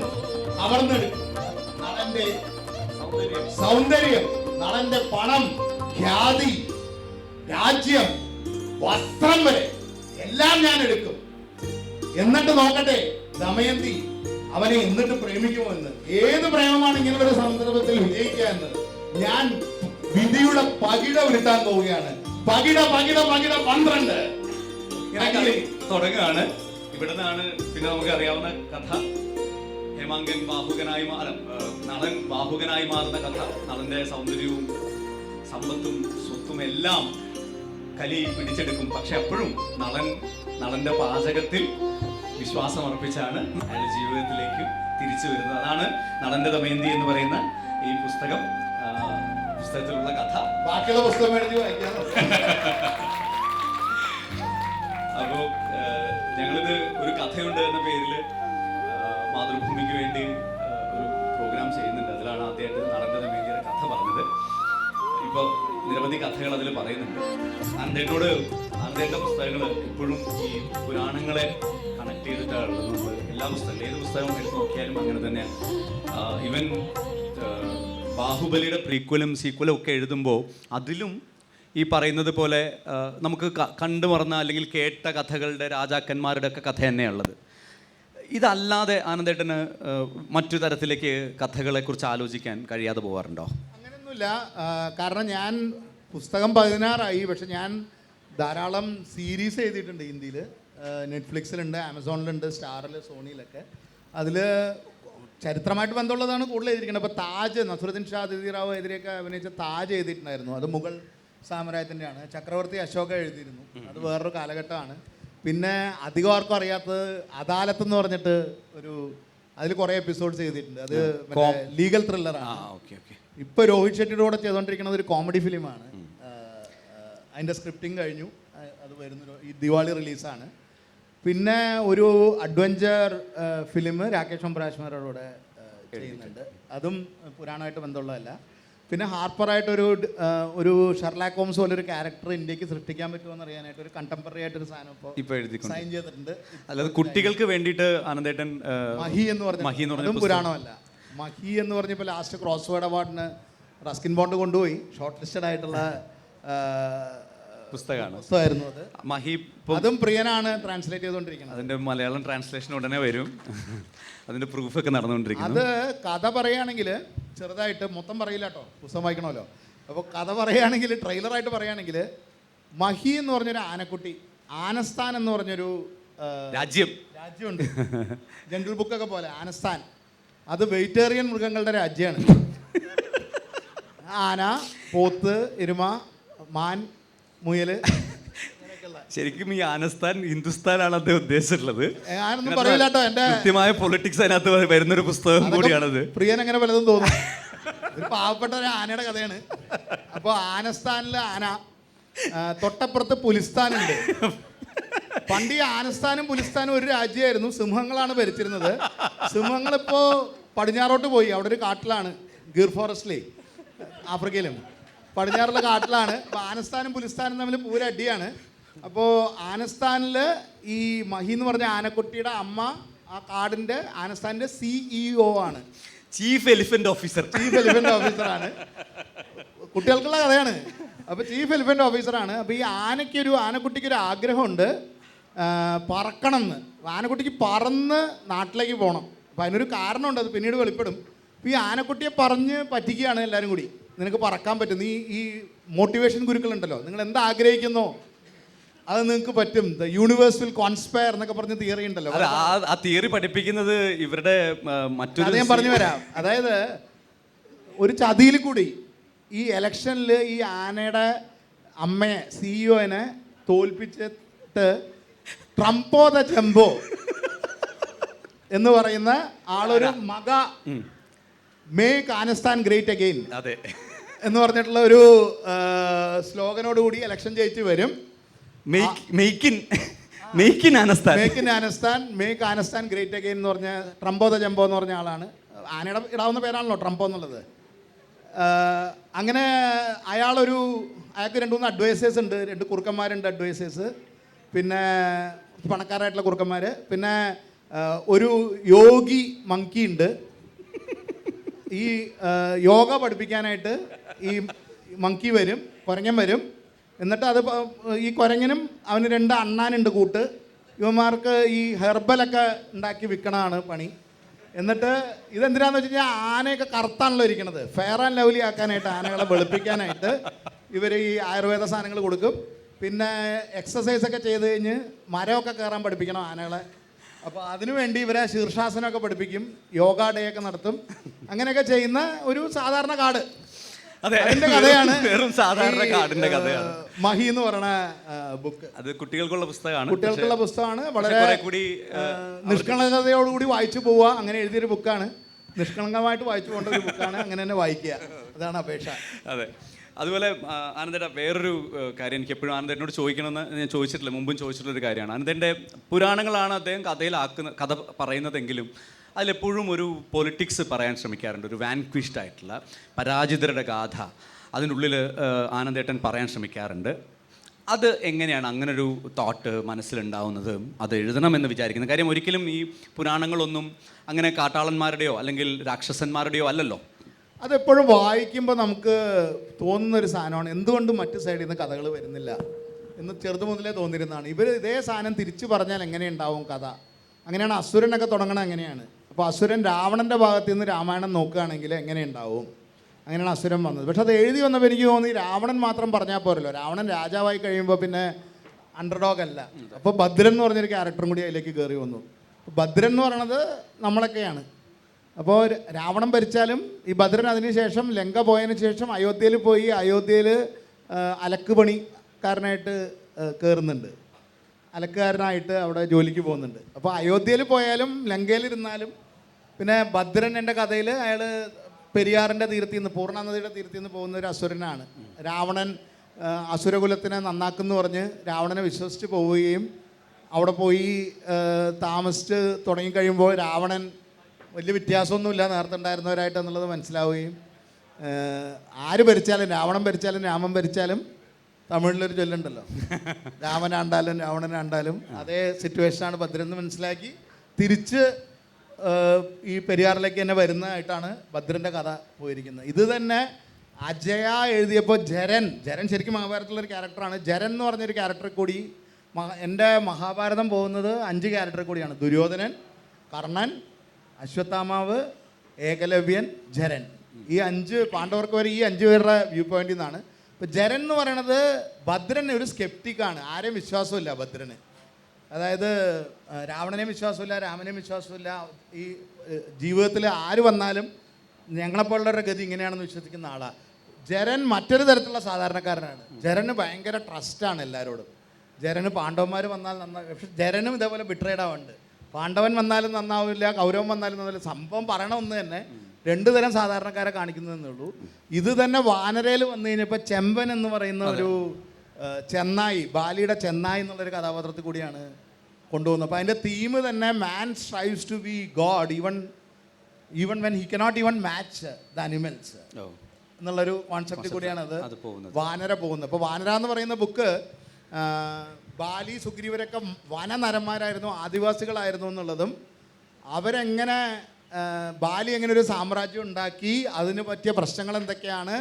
കവർന്നെടുക്കും. നടന്റെ സൗന്ദര്യം, നടന്റെ പണം, ഖ്യാതി, രാജ്യം, വസ്ത്രം വരെ എല്ലാം ഞാൻ എടുക്കും. എന്നിട്ട് നോക്കട്ടെ ദമയന്തി അവനെ എന്നിട്ട് പ്രേമിക്കുമോ എന്ന്. ഏത് പ്രേമമാണ് ഇങ്ങനെ ഒരു സന്ദർഭത്തിൽ വിജയിക്കുക എന്ന്. ഞാൻ വിധിയുടെ പകിട ഉരുട്ടാൻ പോവുകയാണ്. പകിട പകിട പകിട 12 ഇങ്ങനെ കളി തുടങ്ങുകയാണ്. ഇവിടെ നിന്നാണ് പിന്നെ നമുക്ക് അറിയാവുന്ന കഥ. ഹേമാങ്കൻ ബാഹുകനായി നളൻ ബാഹുകനായി മാറുന്ന കഥ. നളന്റെ സൗന്ദര്യവും സമ്പത്തും സ്വത്തും എല്ലാം കലി പിടിച്ചെടുക്കും. പക്ഷെ അപ്പോഴും നളന്റെ പാചകത്തിൽ വിശ്വാസം അർപ്പിച്ചാണ് അയാൾ ജീവിതത്തിലേക്ക് തിരിച്ചു വരുന്നത്. അതാണ് നളന്റെ ദമയന്തി എന്ന് പറയുന്ന ഈ പുസ്തകത്തിലുള്ള കഥ. ബാക്കിയുള്ള പുസ്തകം എഴുതി വായിക്കാതെ. അപ്പോ ഞങ്ങളിത് ഒരു കഥയുണ്ട് എന്ന പേരിൽ മാതൃഭൂമിക്ക് വേണ്ടി ഒരു പ്രോഗ്രാം ചെയ്യുന്നുണ്ട്. അതിലാണ് ആദ്യമായിട്ട് നളന്റെ ദമയന്തിയുടെ കഥ പറഞ്ഞത്. ഇപ്പൊ നിരവധി കഥകൾ അതിൽ പറയുന്നുണ്ട്. ആനന്ദേട്ടന്റെ പുസ്തകങ്ങൾ എപ്പോഴും ഈ പുരാണങ്ങളെ കണക്ട് ചെയ്തിട്ടാണ് നമ്മൾ എല്ലാ പുസ്തകങ്ങളും ഏത് പുസ്തകം എടുത്ത് നോക്കിയാലും അങ്ങനെ തന്നെയാണ്. ഇവൻ ബാഹുബലിയുടെ പ്രീക്വലും സീക്വലും ഒക്കെ എഴുതുമ്പോൾ അതിലും ഈ പറയുന്നത് പോലെ നമുക്ക് കണ്ടു മറന്ന അല്ലെങ്കിൽ കേട്ട കഥകളുടെ രാജാക്കന്മാരുടെ ഒക്കെ കഥ തന്നെയുള്ളത്. ഇതല്ലാതെ ആനന്ദേട്ടന് മറ്റു തരത്തിലേക്ക് കഥകളെക്കുറിച്ച് ആലോചിക്കാൻ കഴിയാതെ പോകാറുണ്ടോ? അങ്ങനെയൊന്നുമില്ല. കാരണം ഞാൻ പുസ്തകം 16 പക്ഷെ ഞാൻ ധാരാളം സീരീസ് എഴുതിയിട്ടുണ്ട്. ഹിന്ദിയിൽ നെറ്റ്ഫ്ലിക്സിലുണ്ട്, ആമസോണിലുണ്ട്, സ്റ്റാറിൽ, സോണിയിലൊക്കെ. അതിൽ ചരിത്രമായിട്ട് ബന്ധമുള്ളതാണ് കൂടുതൽ എഴുതിയിരിക്കുന്നത്. അപ്പോൾ താജ്, നസറുദ്ദീൻ ഷാ ദിദി റാവു എതിരെയൊക്കെ അഭിനയിച്ച താജ് എഴുതിയിട്ടുണ്ടായിരുന്നു. അത് മുഗൾ സാമ്രാജ്യത്തിൻ്റെയാണ്. ചക്രവർത്തി അശോക എഴുതിയിരുന്നു. അത് വേറൊരു കാലഘട്ടമാണ്. പിന്നെ അധികം ആർക്കും അറിയാത്തത് അദാലത്ത് എന്ന് പറഞ്ഞിട്ട് അതിൽ കുറേ എപ്പിസോഡ്സ് ചെയ്തിട്ടുണ്ട്. അത് ലീഗൽ ത്രില്ലറാണ്. ഇപ്പോൾ രോഹിത് ഷെട്ടിയുടെ കൂടെ ചെയ്തുകൊണ്ടിരിക്കുന്നത് ഒരു കോമഡി ഫിലിമാണ്. അതിൻ്റെ സ്ക്രിപ്റ്റിംഗ് കഴിഞ്ഞു, അത് വരുന്നൊരു ഈ ദിവാളി റിലീസാണ്. പിന്നെ ഒരു അഡ്വഞ്ചർ ഫിലിം രാകേഷ് ഒബ്രാഷ്മരുടെ കൂടെ ചെയ്യുന്നുണ്ട്. അതും പുരാണമായിട്ട് ബന്ധമുള്ളതല്ല. പിന്നെ ഹാർപ്പറായിട്ടൊരു ഷെർലാക്ക് ഹോംസ് പോലൊരു ക്യാരക്ടർ ഇന്ത്യക്ക് സൃഷ്ടിക്കാൻ പറ്റുമെന്ന് അറിയാനായിട്ട് ഒരു കണ്ടംപററി ആയിട്ടൊരു സാധനം ഇപ്പോൾ സൈൻ ചെയ്തിട്ടുണ്ട്. അല്ലാതെ കുട്ടികൾക്ക് വേണ്ടിയിട്ട് ആനന്ദേട്ടൻ മഹി എന്ന് പറഞ്ഞ പുരാണമല്ല. മഹി എന്ന് പറഞ്ഞപ്പോൾ ലാസ്റ്റ് ക്രോസ് വേർഡ് അവാർഡിന് റസ്കിൻ ബോണ്ട് കൊണ്ടുപോയി. ഷോർട്ട് ലിസ്റ്റഡ് ആയിട്ടുള്ള പുസ്തകമായിരുന്നു അത്. മഹി അതും പ്രിയനാണ് ട്രാൻസ്ലേറ്റ് ചെയ്തുകൊണ്ടിരിക്കുന്നത്. അതിന്റെ മലയാളം ട്രാൻസ്ലേഷൻ ഉടനെ വരും. അതിന്റെ പ്രൂഫൊക്കെ നടന്നുകൊണ്ടിരിക്കുന്നു. അത് കഥ പറയുകയാണെങ്കിൽ ചെറുതായിട്ട്, മൊത്തം പറയില്ല കേട്ടോ, പുസ്തകം വായിക്കണമല്ലോ. അപ്പോൾ കഥ പറയുകയാണെങ്കിൽ, ട്രെയിലറായിട്ട് പറയുകയാണെങ്കിൽ, മഹി എന്ന് പറഞ്ഞൊരു ആനക്കുട്ടി, ആനസ്ഥാൻ എന്ന് പറഞ്ഞൊരു രാജ്യമുണ്ട്. ജംഗിൾ ബുക്കൊക്കെ പോലെ ആനസ്ഥാൻ. അത് വെജിറ്റേറിയൻ മൃഗങ്ങളുടെ രാജ്യമാണ്. ആന, പോത്ത്, എരുമ, മാൻ, മുയൽ. ശരിക്കും ഈ ആനസ്ഥാൻ ഹിന്ദുസ്ഥാനാണ് അദ്ദേഹം ഉദ്ദേശിച്ചിട്ടുള്ളത്. ഞാനൊന്നും പറയില്ല കേട്ടോ. എൻ്റെ കൃത്യമായ പൊളിറ്റിക്സ് അതിനകത്ത് വരുന്നൊരു പുസ്തകം കൂടിയാണത്. പ്രിയൻ അങ്ങനെ പലതും തോന്നും. ഒരു പാവപ്പെട്ട ഒരു ആനയുടെ കഥയാണ്. അപ്പോൾ ആനസ്ഥാനിലെ ആന, തൊട്ടപ്പുറത്ത് പുലിസ്ഥാനുണ്ട്. പണ്ട് ഈ ആനസ്ഥാനും പുലിസ്ഥാനും ഒരു രാജ്യമായിരുന്നു. സിംഹങ്ങളാണ് ഭരിച്ചിരുന്നത്. സിംഹങ്ങളിപ്പോൾ പടിഞ്ഞാറോട്ട് പോയി. അവിടെ ഒരു കാട്ടിലാണ്, ഗീർ ഫോറസ്റ്റിലേ, ആഫ്രിക്കയിലും പടിഞ്ഞാറുള്ള കാട്ടിലാണ്. അപ്പോൾ ആനസ്ഥാനും പുലിസ്ഥാനും തമ്മിൽ പൂരടിയാണ്. അപ്പോൾ ആനസ്ഥാനിൽ ഈ മഹി എന്ന് പറഞ്ഞ ആനക്കുട്ടിയുടെ അമ്മ ആ കാടിൻ്റെ ആനസ്ഥാനിൻ്റെ CEO ആണ്, chief elephant officer. Chief elephant ഓഫീസറാണ്. കുട്ടികൾക്കുള്ള കഥയാണ്. അപ്പോൾ ചീഫ് എലിഫന്റ് ഓഫീസറാണ്. അപ്പോൾ ഈ ആനക്കുട്ടിക്കൊരു ആഗ്രഹമുണ്ട്, പറക്കണം എന്ന്. ആനക്കുട്ടിക്ക് പറന്ന് നാട്ടിലേക്ക് പോകണം. അപ്പോൾ അതിനൊരു കാരണമുണ്ട്, അത് പിന്നീട് വെളിപ്പെടും. അപ്പോൾ ഈ ആനക്കുട്ടിയെ പറഞ്ഞ് പറ്റിക്കുകയാണ് എല്ലാവരും കൂടി. നിനക്ക് പറക്കാൻ പറ്റും, നീ ഈ മോട്ടിവേഷൻ ഗുരുക്കളുണ്ടല്ലോ, നിങ്ങൾ എന്താ ആഗ്രഹിക്കുന്നോ അത് നിങ്ങൾക്ക് പറ്റും. ദ യൂണിവേഴ്സ് വിൽ കോൺസ്പയർ എന്നൊക്കെ പറഞ്ഞ തിയറി ഉണ്ടല്ലോ. ആ തിയറി പഠിപ്പിക്കുന്നത് ഇവരുടെ മറ്റൊരു, അത് ഞാൻ പറഞ്ഞു വരാം. അതായത് ഒരു ചതിയിൽ കൂടി ഈ ഇലക്ഷനിൽ ഈ ആനയുടെ അമ്മയെ, CEO-നെ തോൽപ്പിച്ചിട്ട് ട്രംപോ ദ ചെമ്പോ എന്ന് പറയുന്ന ആളൊരു മക മേക്ക് ആനസ്ഥാൻ ഗ്രേറ്റ് അഗെയിൻ എന്ന് പറഞ്ഞിട്ടുള്ള ഒരു സ്ലോഗനോട് കൂടി ഇലക്ഷൻ ജയിച്ച് വരും. മേക്ക് ഇൻ ആനസ്ഥാൻ ഗ്രേറ്റ് അഗെയിൻ എന്ന് പറഞ്ഞ ട്രംപോ ദ ജംബോ എന്ന് പറഞ്ഞ ആളാണ്. ആനയുടെ ഇടാവുന്ന പേരാണല്ലോ ട്രംപോ എന്നുള്ളത്. അങ്ങനെ അയാൾക്ക് 2-3 അഡ്വൈസേഴ്സ് ഉണ്ട്. 2 കുറുക്കന്മാരുണ്ട് അഡ്വൈസേഴ്സ്. പിന്നെ പണക്കാരായിട്ടുള്ള കുറുക്കന്മാർ. പിന്നെ ഒരു യോഗി മങ്കി ഉണ്ട്. ഈ യോഗ പഠിപ്പിക്കാനായിട്ട് ഈ മങ്കി വരും, കുരങ്ങൻ വരും. എന്നിട്ട് ഈ കുരങ്ങനും അവന് 2 അണ്ണാനുണ്ട് കൂട്ട്. ഇവന്മാർക്ക് ഈ ഹെർബലൊക്കെ ഉണ്ടാക്കി വിൽക്കണതാണ് പണി. എന്നിട്ട് ഇതെന്തിനാന്ന് വെച്ച് കഴിഞ്ഞാൽ ആനയൊക്കെ കറുത്താണല്ലോ ഇരിക്കണത്. ഫെയർ ആൻഡ് ലവ്ലി ആക്കാനായിട്ട്, ആനകളെ വെളുപ്പിക്കാനായിട്ട് ഇവർ ഈ ആയുർവേദ സാധനങ്ങൾ കൊടുക്കും. പിന്നെ എക്സസൈസൊക്കെ ചെയ്ത് കഴിഞ്ഞ് മരമൊക്കെ കയറാൻ പഠിപ്പിക്കണം ആനകളെ. അപ്പോൾ അതിനുവേണ്ടി ഇവരെ ശീർഷാസനമൊക്കെ പഠിപ്പിക്കും, യോഗ ഡേ ഒക്കെ നടത്തും. അങ്ങനെയൊക്കെ ചെയ്യുന്ന ഒരു സാധാരണ കാട്. അതിന്റെ കഥയാണ് സാധാരണ കാടിന്റെ കഥയാണ് മഹി എന്ന് പറയുന്ന ബുക്ക്. അത് കുട്ടികൾക്കുള്ള പുസ്തകമാണ്. വളരെ നിഷ്കളങ്കതയോടുകൂടി വായിച്ചു പോവുക. അങ്ങനെ എഴുതിയൊരു ബുക്കാണ്. നിഷ്കളങ്കമായിട്ട് വായിച്ചു പോകേണ്ട ഒരു ബുക്കാണ്. അങ്ങനെ തന്നെ വായിക്കുക, അതാണ് അപേക്ഷ. അതെ. അതുപോലെ ആനന്ദേട്ട വേറൊരു കാര്യം എനിക്ക് എപ്പോഴും ആനന്ദേട്ടനോട് ചോദിക്കണമെന്ന് ഞാൻ ചോദിച്ചിട്ടില്ല, മുമ്പും ചോദിച്ചിട്ടുള്ളൊരു കാര്യമാണ്. ആനന്ദേട്ടൻ്റെ പുരാണങ്ങളാണ് അദ്ദേഹം കഥ പറയുന്നതെങ്കിലും അതിലെപ്പോഴും ഒരു പൊളിറ്റിക്സ് പറയാൻ ശ്രമിക്കാറുണ്ട്. ഒരു വാൻക്വിഷ്ഡ് ആയിട്ടുള്ള പരാജിതരുടെ ഗാഥ അതിനുള്ളിൽ ആനന്ദേട്ടൻ പറയാൻ ശ്രമിക്കാറുണ്ട്. അത് എങ്ങനെയാണ് അങ്ങനൊരു തോട്ട് മനസ്സിലുണ്ടാവുന്നത്, അത് എഴുതണമെന്ന് വിചാരിക്കുന്നത്? കാര്യം ഒരിക്കലും ഈ പുരാണങ്ങളൊന്നും അങ്ങനെ കാട്ടാളന്മാരുടെയോ അല്ലെങ്കിൽ രാക്ഷസന്മാരുടെയോ അല്ലല്ലോ. അതെപ്പോഴും വായിക്കുമ്പോൾ നമുക്ക് തോന്നുന്നൊരു സാധനമാണ്, എന്തുകൊണ്ട് മറ്റു സൈഡിൽ നിന്ന് കഥകൾ വരുന്നില്ല എന്ന് ചെറുതു മുതലേ തോന്നിയിരുന്നതാണ്. ഇവർ ഇതേ സാധനം തിരിച്ചു പറഞ്ഞാൽ എങ്ങനെയുണ്ടാവും കഥ? അങ്ങനെയാണ് അസുരനൊക്കെ തുടങ്ങണത്. അങ്ങനെയാണ്. അപ്പോൾ അസുരൻ രാവണൻ്റെ ഭാഗത്ത് നിന്ന് രാമായണം നോക്കുകയാണെങ്കിൽ എങ്ങനെയുണ്ടാവും? അങ്ങനെയാണ് അസുരൻ വന്നത്. പക്ഷെ അത് എഴുതി വന്നപ്പോൾ എനിക്ക് തോന്നി രാവണൻ മാത്രം പറഞ്ഞാൽ പോരല്ലോ. രാവണൻ രാജാവായി കഴിയുമ്പോൾ പിന്നെ അണ്ടർഡോഗ് അല്ല. അപ്പോൾ ഭദ്രൻ എന്ന് പറഞ്ഞൊരു ക്യാരക്ടറും കൂടി അതിലേക്ക് കയറി വന്നു. ഭദ്രൻ എന്ന് പറയണത് നമ്മളൊക്കെയാണ്. അപ്പോൾ രാവണൻ ഭരിച്ചാലും ഈ ഭദ്രൻ അതിന് ശേഷം ലങ്ക പോയതിന് ശേഷം അയോധ്യയിൽ പോയി അയോധ്യയിൽ അലക്ക് പണിക്കാരനായിട്ട് കയറുന്നുണ്ട്. അലക്കുകാരനായിട്ട് അവിടെ ജോലിക്ക് പോകുന്നുണ്ട്. അപ്പോൾ അയോധ്യയിൽ പോയാലും ലങ്കയിലിരുന്നാലും പിന്നെ ഭദ്രൻ എൻ്റെ കഥയിൽ അയാൾ പെരിയാറിൻ്റെ തീരത്തിൽ നിന്ന്, പൂർണ്ണ നദിയുടെ തീരത്തിൽ നിന്ന് പോകുന്ന ഒരു അസുരനാണ്. രാവണൻ അസുരകുലത്തിനെ നന്നാക്കുന്നു പറഞ്ഞ് രാവണനെ വിശ്വസിച്ച് പോവുകയും അവിടെ പോയി താമസിച്ച് തുടങ്ങിക്കഴിയുമ്പോൾ രാവണൻ വലിയ വ്യത്യാസമൊന്നുമില്ല നേരത്തെ ഉണ്ടായിരുന്നവരായിട്ട് എന്നുള്ളത് മനസ്സിലാവുകയും ആര് ഭരിച്ചാലും, രാവണൻ ഭരിച്ചാലും രാമൻ ഭരിച്ചാലും, തമിഴിലൊരു ചൊല്ലുണ്ടല്ലോ, രാമനാണ്ടാലും രാവണനാണ്ടാലും, അതേ സിറ്റുവേഷനാണ് ഭദ്രൻ മനസ്സിലാക്കി തിരിച്ച് ഈ പെരിയാറിലേക്ക് തന്നെ വരുന്നതായിട്ടാണ് ഭദ്രൻ്റെ കഥ പോയിരിക്കുന്നത്. ഇത് തന്നെ അജയ എഴുതിയപ്പോൾ ജരൻ ശരിക്കും മഹാഭാരതത്തിലൊരു ക്യാരക്ടറാണ്. ജരൻ എന്ന് പറഞ്ഞൊരു ക്യാരക്ടർ കൂടി എൻ്റെ മഹാഭാരതം പോകുന്നത് 5 ക്യാരക്ടർ കൂടിയാണ്. ദുര്യോധനൻ, കർണൻ, അശ്വത്ഥാമാവ്, ഏകലവ്യൻ, ജരൻ. ഈ 5 പാണ്ഡവർക്ക് വരെ ഈ 5 പേരുടെ വ്യൂ പോയിന്റിൽ നിന്നാണ്. ഇപ്പോൾ ജരൻ എന്ന് പറയണത് ഭദ്രൻ ഒരു സ്കെപ്റ്റിക്കാണ്. ആരെയും വിശ്വാസമില്ല ഭദ്രന്. അതായത് രാവണനെയും വിശ്വാസമില്ല, രാമനെയും വിശ്വാസമില്ല. ഈ ജീവിതത്തിൽ ആര് വന്നാലും ഞങ്ങളെപ്പോലുള്ളവരുടെ ഗതി ഇങ്ങനെയാണെന്ന് വിശ്വസിക്കുന്ന ആളാണ്. ജരൻ മറ്റൊരു തരത്തിലുള്ള സാധാരണക്കാരനാണ്. ജരന് ഭയങ്കര ട്രസ്റ്റാണ് എല്ലാവരോടും. ജരന് പാണ്ഡവന്മാർ വന്നാൽ നന്നാവും, പക്ഷെ ജരനും ഇതേപോലെ ബിട്രേഡാവുന്നുണ്ട്. പാണ്ഡവൻ വന്നാലും നന്നാവില്ല, കൗരവൻ വന്നാലും നന്നാവില്ല. സംഭവം പറയണ ഒന്ന് തന്നെ, രണ്ടു തരം സാധാരണക്കാരെ കാണിക്കുന്നതെന്നേ ഉള്ളൂ. ഇത് തന്നെ വാനരയിൽ വന്നു കഴിഞ്ഞപ്പോൾ ചെമ്പൻ എന്ന് പറയുന്ന ഒരു ചെന്നായി, ബാലിയുടെ ചെന്നായി എന്നുള്ളൊരു കഥാപാത്രത്തിൽ കൂടിയാണ് കൊണ്ടുപോകുന്നത്. അപ്പോൾ അതിൻ്റെ തീം തന്നെ man strives to be god even when he cannot even match the animals എന്നുള്ളൊരു കോൺസെപ്റ്റ് കൂടിയാണ് അത് വാനര പോകുന്നത്. അപ്പോൾ വാനര എന്ന് പറയുന്ന ബുക്ക് ബാലി സുഗ്രീവരൊക്കെ വനനരന്മാരായിരുന്നു, ആദിവാസികളായിരുന്നു എന്നുള്ളതും അവരെങ്ങനെ ബാലി എങ്ങനെ ഒരു സാമ്രാജ്യം ഉണ്ടാക്കി, അതിന് പറ്റിയ പ്രശ്നങ്ങൾ എന്തൊക്കെയാണ്,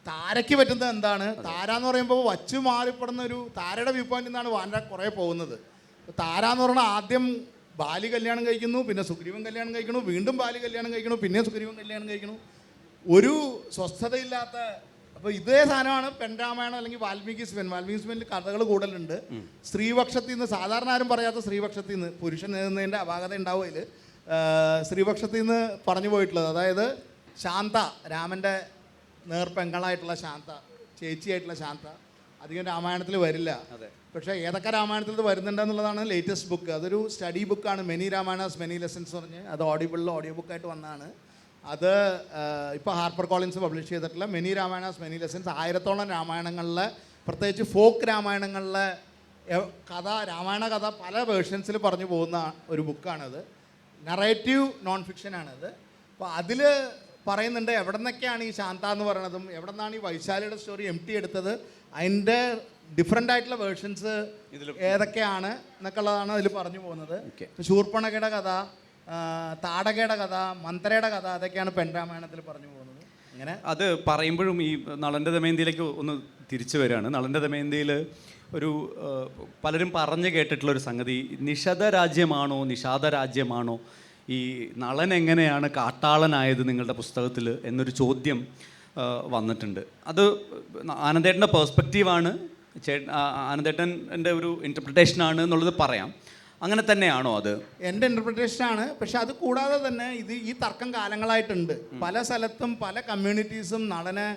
താരയ്ക്ക് പറ്റുന്നത് എന്താണ്. താര എന്ന് പറയുമ്പോൾ വച്ചു മാറിപ്പെടുന്ന ഒരു താരയുടെ വ്യൂ പോയിന്റിൽ നിന്നാണ് വാനര കുറേ പോകുന്നത്. താര എന്ന് പറയുന്നത് ആദ്യം ബാലി കല്യാണം കഴിക്കുന്നു, പിന്നെ സുഗ്രീവൻ കല്യാണം കഴിക്കണു, വീണ്ടും ബാലി കല്യാണം കഴിക്കണു, പിന്നെ സുഗ്രീവൻ കല്യാണം കഴിക്കണു. ഒരു സ്വസ്ഥതയില്ലാത്ത. അപ്പോൾ ഇതേ സാധനമാണ് പെൺരാമായണം അല്ലെങ്കിൽ വാൽമീകി സ്പെനിൽ കഥകൾ കൂടുതലുണ്ട്. സ്ത്രീപക്ഷത്തിൽ നിന്ന്, സാധാരണ ആരും പറയാത്ത സ്ത്രീപക്ഷത്തിൽ നിന്ന്, പുരുഷൻ നേടുന്നതിൻ്റെ അപാകത ഉണ്ടാവുകയിൽ സ്ത്രീപക്ഷത്തിൽ നിന്ന് പറഞ്ഞു പോയിട്ടുള്ളത്. അതായത് ശാന്ത, രാമൻ്റെ നേർപ്പെങ്ങളായിട്ടുള്ള ശാന്ത, ചേച്ചിയായിട്ടുള്ള ശാന്ത അധികം രാമായണത്തിൽ വരില്ല. പക്ഷേ ഏതൊക്കെ രാമായണത്തിൽ ഇത് വരുന്നുണ്ടെന്നുള്ളതാണ് ലേറ്റസ്റ്റ് ബുക്ക്. അതൊരു സ്റ്റഡി ബുക്കാണ്, മെനി രാമായണാസ് മെനി ലെസൺസ് പറഞ്ഞ്. അത് ഓഡിയോ ബുക്കായിട്ട് വന്നതാണ്. അത് ഇപ്പോൾ ഹാർപ്പർ കോളിൻസ് പബ്ലിഷ് ചെയ്തിട്ടുള്ള മെനി രാമായണാസ് മെനി ലെസൺസ് 1000ഓളം രാമായണങ്ങളിലെ, പ്രത്യേകിച്ച് ഫോക്ക് രാമായണങ്ങളിലെ രാമായണ കഥ പല വേർഷൻസിൽ പറഞ്ഞു പോകുന്ന ഒരു ബുക്കാണത്. Narrative non ഫിക്ഷനാണത്. അപ്പോൾ അതിൽ പറയുന്നുണ്ട് എവിടെ നിന്നൊക്കെയാണ് ഈ ശാന്ത എന്ന് പറയണതും, എവിടെ നിന്നാണ് ഈ വൈശാലിയുടെ സ്റ്റോറി MT എടുത്തത്, അതിൻ്റെ ഡിഫറെൻ്റ് ആയിട്ടുള്ള വേർഷൻസ് ഏതൊക്കെയാണ് എന്നൊക്കെ ഉള്ളതാണ് അതിൽ പറഞ്ഞു പോകുന്നത്. ശൂർപ്പണഖയുടെ കഥ, താടകയുടെ കഥ, മന്ത്രയുടെ കഥ, അതൊക്കെയാണ് പെൺരാമായണത്തിൽ പറഞ്ഞു പോകുന്നത്. അങ്ങനെ അത് പറയുമ്പോഴും ഈ നളൻ്റെ ദമയന്തിയിലേക്ക് ഒന്ന് തിരിച്ചു വരികയാണ്. നളൻ്റെ ദമയന്തിയിൽ ഒരു പലരും പറഞ്ഞു കേട്ടിട്ടുള്ളൊരു സംഗതി, നിഷധ രാജ്യമാണോ നിഷാദ രാജ്യമാണോ, ഈ നളൻ എങ്ങനെയാണ് കാട്ടാളനായത് നിങ്ങളുടെ പുസ്തകത്തിൽ എന്നൊരു ചോദ്യം വന്നിട്ടുണ്ട്. അത് ആനന്ദേട്ടൻ്റെ പേഴ്സ്പെക്റ്റീവാണ്, ആനന്ദേട്ടൻ്റെ ഒരു ഇൻ്റർപ്രിട്ടേഷനാണ് എന്നുള്ളത് പറയാം. അങ്ങനെ തന്നെയാണോ? അത് എൻ്റെ ഇൻ്റർപ്രിട്ടേഷനാണ്. പക്ഷെ അത് കൂടാതെ തന്നെ ഈ തർക്കം കാലങ്ങളായിട്ടുണ്ട്. പല സ്ഥലത്തും പല കമ്മ്യൂണിറ്റീസും നളനെ,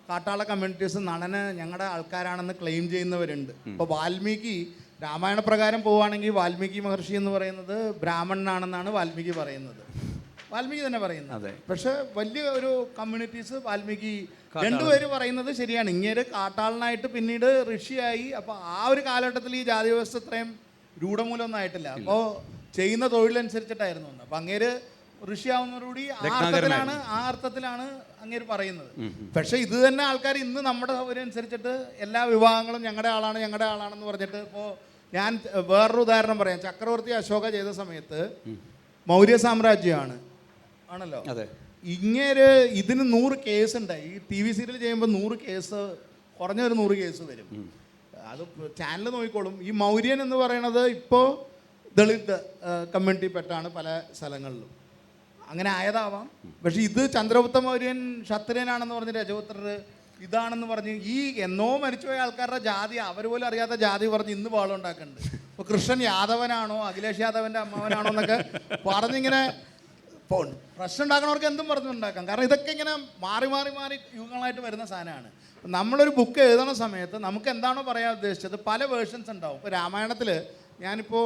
കാട്ടാള കമ്മ്യൂണിറ്റീസും നളന് ഞങ്ങളുടെ ആൾക്കാരാണെന്ന് ക്ലെയിം ചെയ്യുന്നവരുണ്ട്. ഇപ്പോൾ വാൽമീകി രാമായണ പ്രകാരം പോവുകയാണെങ്കിൽ വാൽമീകി മഹർഷി എന്ന് പറയുന്നത് ബ്രാഹ്മണനാണെന്നാണ് വാൽമീകി പറയുന്നത്, വാൽമീകി തന്നെ പറയുന്നത്. പക്ഷെ വലിയ ഒരു കമ്മ്യൂണിറ്റീസ് വാൽമീകി രണ്ടുപേര് പറയുന്നത് ശരിയാണ്, ഇങ്ങനെ കാട്ടാളനായിട്ട് പിന്നീട് ഋഷിയായി. അപ്പോൾ ആ ഒരു കാലഘട്ടത്തിൽ ഈ ജാതി വ്യവസ്ഥ ഇത്രയും രൂഢമൂലമൊന്നും ആയിട്ടില്ല. അപ്പോൾ ചെയ്യുന്ന തൊഴിലനുസരിച്ചിട്ടായിരുന്നു. അപ്പം അങ്ങേര് ഋഷിയാവുന്നതോടുകൂടി ആ അർത്ഥത്തിലാണ് അങ്ങേര് പറയുന്നത്. പക്ഷെ ഇത് തന്നെ ആൾക്കാർ ഇന്ന് നമ്മുടെ സൗകര്യം അനുസരിച്ചിട്ട് എല്ലാ വിഭാഗങ്ങളും ഞങ്ങളുടെ ആളാണെന്ന് പറഞ്ഞിട്ട്. ഇപ്പോൾ ഞാൻ വേറൊരു ഉദാഹരണം പറയാം. ചക്രവർത്തി അശോക ചെയ്ത സമയത്ത് മൗര്യ സാമ്രാജ്യമാണ് ആണല്ലോ. ഇങ്ങേര് ഇതിന് 100 കേസ് ഉണ്ടായി. ഈ TV സീരിയൽ ചെയ്യുമ്പോൾ 100 കേസ്, കുറഞ്ഞൊരു 100 കേസ് വരും. അത് ചാനൽ നോക്കിക്കോളും. ഈ മൗര്യൻ എന്ന് പറയുന്നത് ഇപ്പോൾ ദളിത് കമ്മ്യൂണിറ്റി പെട്ടാണ് പല സ്ഥലങ്ങളിലും, അങ്ങനെ ആയതാവാം. പക്ഷെ ഇത് ചന്ദ്രഗുപ്ത മൗര്യൻ ക്ഷത്രിയനാണെന്ന് പറഞ്ഞ് രജപുത്രർ ഇതാണെന്ന് പറഞ്ഞ് ഈ എന്നോ മരിച്ചുപോയ ആൾക്കാരുടെ ജാതി അവർ പോലും അറിയാത്ത ജാതി പറഞ്ഞ് ഇന്ന് പാളുണ്ടാക്കുന്നുണ്ട്. ഇപ്പോൾ കൃഷ്ണൻ യാദവനാണോ അഖിലേഷ് യാദവൻ്റെ അമ്മാവനാണോ എന്നൊക്കെ പറഞ്ഞിങ്ങനെ പ്രശ്നം ഉണ്ടാക്കണവർക്ക് എന്തും പറഞ്ഞുണ്ടാക്കാം. കാരണം ഇതൊക്കെ ഇങ്ങനെ മാറി മാറി മാറി യുഗങ്ങളായിട്ട് വരുന്ന സാധനമാണ്. നമ്മളൊരു ബുക്ക് എഴുതുന്ന സമയത്ത് നമുക്ക് എന്താണോ പറയാൻ ഉദ്ദേശിച്ചത് പല വേർഷൻസ് ഉണ്ടാവും. ഇപ്പോൾ രാമായണത്തിൽ ഞാനിപ്പോൾ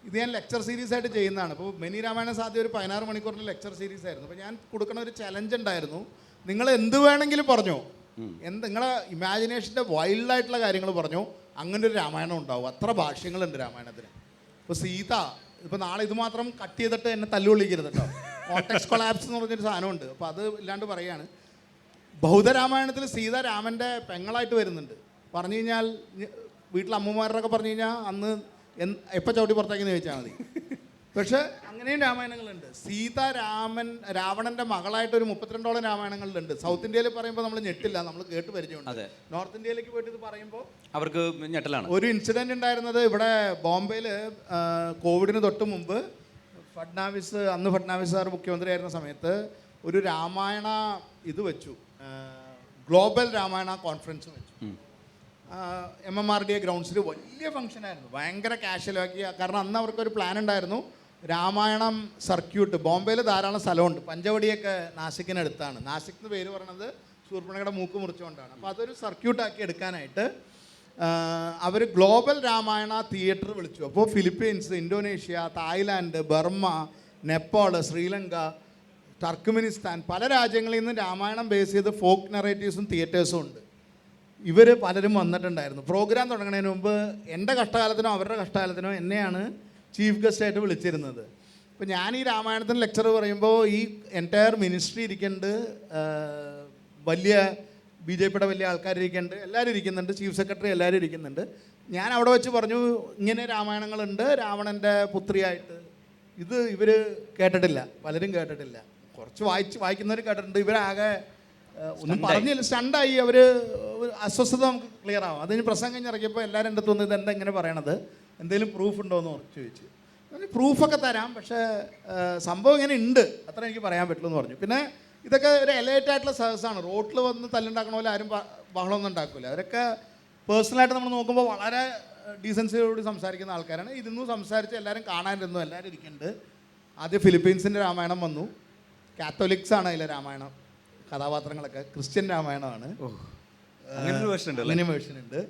ഇത് ഞാൻ ലെക്ചർ സീരീസ് ആയിട്ട് ചെയ്യുന്നതാണ്. ഇപ്പോൾ മെനി രാമായണ സാധ്യ ഒരു 16 മണിക്കൂറിൻ്റെ ലെക്ചർ സീരീസ് ആയിരുന്നു. അപ്പോൾ ഞാൻ കൊടുക്കുന്ന ഒരു ചലഞ്ച് ഉണ്ടായിരുന്നു, നിങ്ങൾ എന്ത് വേണമെങ്കിലും പറഞ്ഞോ, നിങ്ങളെ ഇമാജിനേഷൻ്റെ വൈൽഡായിട്ടുള്ള കാര്യങ്ങൾ പറഞ്ഞോ, അങ്ങനെ ഒരു രാമായണം ഉണ്ടാവും. അത്ര ഭാഷ്യങ്ങളുണ്ട് രാമായണത്തിന്. ഇപ്പോൾ സീത, ഇപ്പോൾ നാളെ ഇത് മാത്രം കട്ട് ചെയ്തിട്ട് എന്നെ തല്ലുകൊള്ളിക്കരുത് കേട്ടോ, കോണ്ടെക്സ്റ്റ് കൊളാപ്സ് എന്ന് പറഞ്ഞൊരു സാധനമുണ്ട്. അപ്പോൾ അത് ഇല്ലാണ്ട് പറയുകയാണ്. ബൗദ്ധരാമായണത്തിൽ സീത രാമൻ്റെ പെങ്ങളായിട്ട് വരുന്നുണ്ട്. പറഞ്ഞു കഴിഞ്ഞാൽ വീട്ടിൽ അമ്മമാരോടൊക്കെ പറഞ്ഞു കഴിഞ്ഞാൽ അന്ന് എപ്പോൾ ചവിട്ടി പുറത്തേക്കെന്ന് ചോദിച്ചാൽ മതി. പക്ഷെ അങ്ങനെയും രാമായണങ്ങളുണ്ട്. സീത രാവണൻ്റെ മകളായിട്ട് ഒരു 32ഓളം രാമായണങ്ങളിലുണ്ട്. സൗത്ത് ഇന്ത്യയിൽ പറയുമ്പോൾ നമ്മൾ ഞെട്ടില്ല, നമ്മൾ കേട്ട് പരിചയമുണ്ട്. നോർത്ത് ഇന്ത്യയിലേക്ക് പോയിട്ട് ഇത് പറയുമ്പോൾ അവർക്ക് ഞെട്ടലാണ്. ഒരു ഇൻസിഡൻറ്റ് ഉണ്ടായിരുന്നത് ഇവിടെ ബോംബെയിൽ കോവിഡിന് തൊട്ട് മുമ്പ് അന്ന് ഫഡ്നാവിസ് സാർ മുഖ്യമന്ത്രി ആയിരുന്ന സമയത്ത് ഒരു രാമായണ ഇത് വെച്ചു, ഗ്ലോബൽ രാമായണ കോൺഫറൻസ് വെച്ചു. MMRDA ഗ്രൗണ്ട്സിൽ വലിയ ഫംഗ്ഷനായിരുന്നു, ഭയങ്കര കാഷ്വലാക്കി. കാരണം അന്ന് അവർക്കൊരു പ്ലാൻ ഉണ്ടായിരുന്നു, രാമായണം സർക്യൂട്ട്. ബോംബെയിൽ ധാരാളം സ്ഥലമുണ്ട്, പഞ്ചവടിയൊക്കെ നാസിക്കിനടുത്താണ്. നാസിക് എന്ന് പേര് പറയണത് ശൂർപ്പണഖയുടെ മൂക്ക് മുറിച്ചുകൊണ്ടാണ്. അപ്പോൾ അതൊരു സർക്യൂട്ടാക്കി എടുക്കാനായിട്ട് അവർ ഗ്ലോബൽ രാമായണ തിയേറ്റർ വിളിച്ചു. അപ്പോൾ Philippines, Indonesia, Thailand, Burma, Nepal, Sri Lanka, Turkmenistan പല രാജ്യങ്ങളിൽ നിന്ന് രാമായണം ബേസ് ചെയ്ത് ഫോക്ക് നറേറ്റീവ്സും തിയേറ്റേഴ്സും ഉണ്ട്. ഇവർ പലരും വന്നിട്ടുണ്ടായിരുന്നു. പ്രോഗ്രാം തുടങ്ങുന്നതിന് മുമ്പ് എൻ്റെ കഷ്ടകാലത്തിനോ അവരുടെ കഷ്ടകാലത്തിനോ എന്നെയാണ് ചീഫ് ഗസ്റ്റായിട്ട് വിളിച്ചിരുന്നത്. ഇപ്പോൾ ഞാൻ ഈ രാമായണത്തിന് ലെക്ചർ പറയുമ്പോൾ ഈ എൻറ്റയർ മിനിസ്ട്രി ഇരിക്കുന്നുണ്ട്, വലിയ BJPയുടെ വലിയ ആൾക്കാരിരിക്കുന്നുണ്ട്, എല്ലാവരും ഇരിക്കുന്നുണ്ട്, ചീഫ് സെക്രട്ടറി എല്ലാവരും ഇരിക്കുന്നുണ്ട്. ഞാൻ അവിടെ വെച്ച് പറഞ്ഞു, ഇങ്ങനെ രാമായണങ്ങളുണ്ട് രാവണൻ്റെ പുത്രിയായിട്ട്. ഇവർ കേട്ടിട്ടില്ല, പലരും കേട്ടിട്ടില്ല. കുറച്ച് വായിക്കുന്നവർ കേട്ടിട്ടുണ്ട്. ഇവരാകെ ഒന്നും പറഞ്ഞില്ല, സ്റ്റണ്ടായി. അവർ അസ്വസ്ഥത നമുക്ക് ക്ലിയർ ആവും. അതിന് പ്രസംഗം കഴിഞ്ഞിറങ്ങിയപ്പോൾ എല്ലാവരും എൻ്റെ തോന്നുന്നത് ഇതെന്താ ഇങ്ങനെ പറയണത്, എന്തെങ്കിലും പ്രൂഫ് ഉണ്ടോ എന്ന് ചോദിച്ചു. പ്രൂഫൊക്കെ തരാം, പക്ഷേ സംഭവം ഇങ്ങനെ ഉണ്ട്, അത്ര എനിക്ക് പറയാൻ പറ്റുള്ളൂ എന്ന് പറഞ്ഞു. പിന്നെ ഇതൊക്കെ ഒരു എലൈറ്റ് ആയിട്ടുള്ള സർവീസാണ്. റോട്ടിൽ വന്ന് തല്ലുണ്ടാക്കണ പോലെ ആരും ബഹളമൊന്നും ഉണ്ടാക്കില്ല. അവരൊക്കെ പേഴ്സണലായിട്ട് നമ്മൾ നോക്കുമ്പോൾ വളരെ ഡീസൻസിയോട് സംസാരിക്കുന്ന ആൾക്കാരാണ്. ഇരുന്നു സംസാരിച്ച് എല്ലാവരും കാണാനിരുന്നു, എല്ലാവരും ഇരിക്കുന്നുണ്ട്. ആദ്യം ഫിലിപ്പീൻസിൻ്റെ രാമായണം വന്നു. കാത്തോലിക്സാണ് അതിലെ രാമായണം കഥാപാത്രങ്ങളൊക്കെ. ക്രിസ്ത്യൻ രാമായണമാണ്, അങ്ങനെ വേർഷൻ ഉണ്ട്.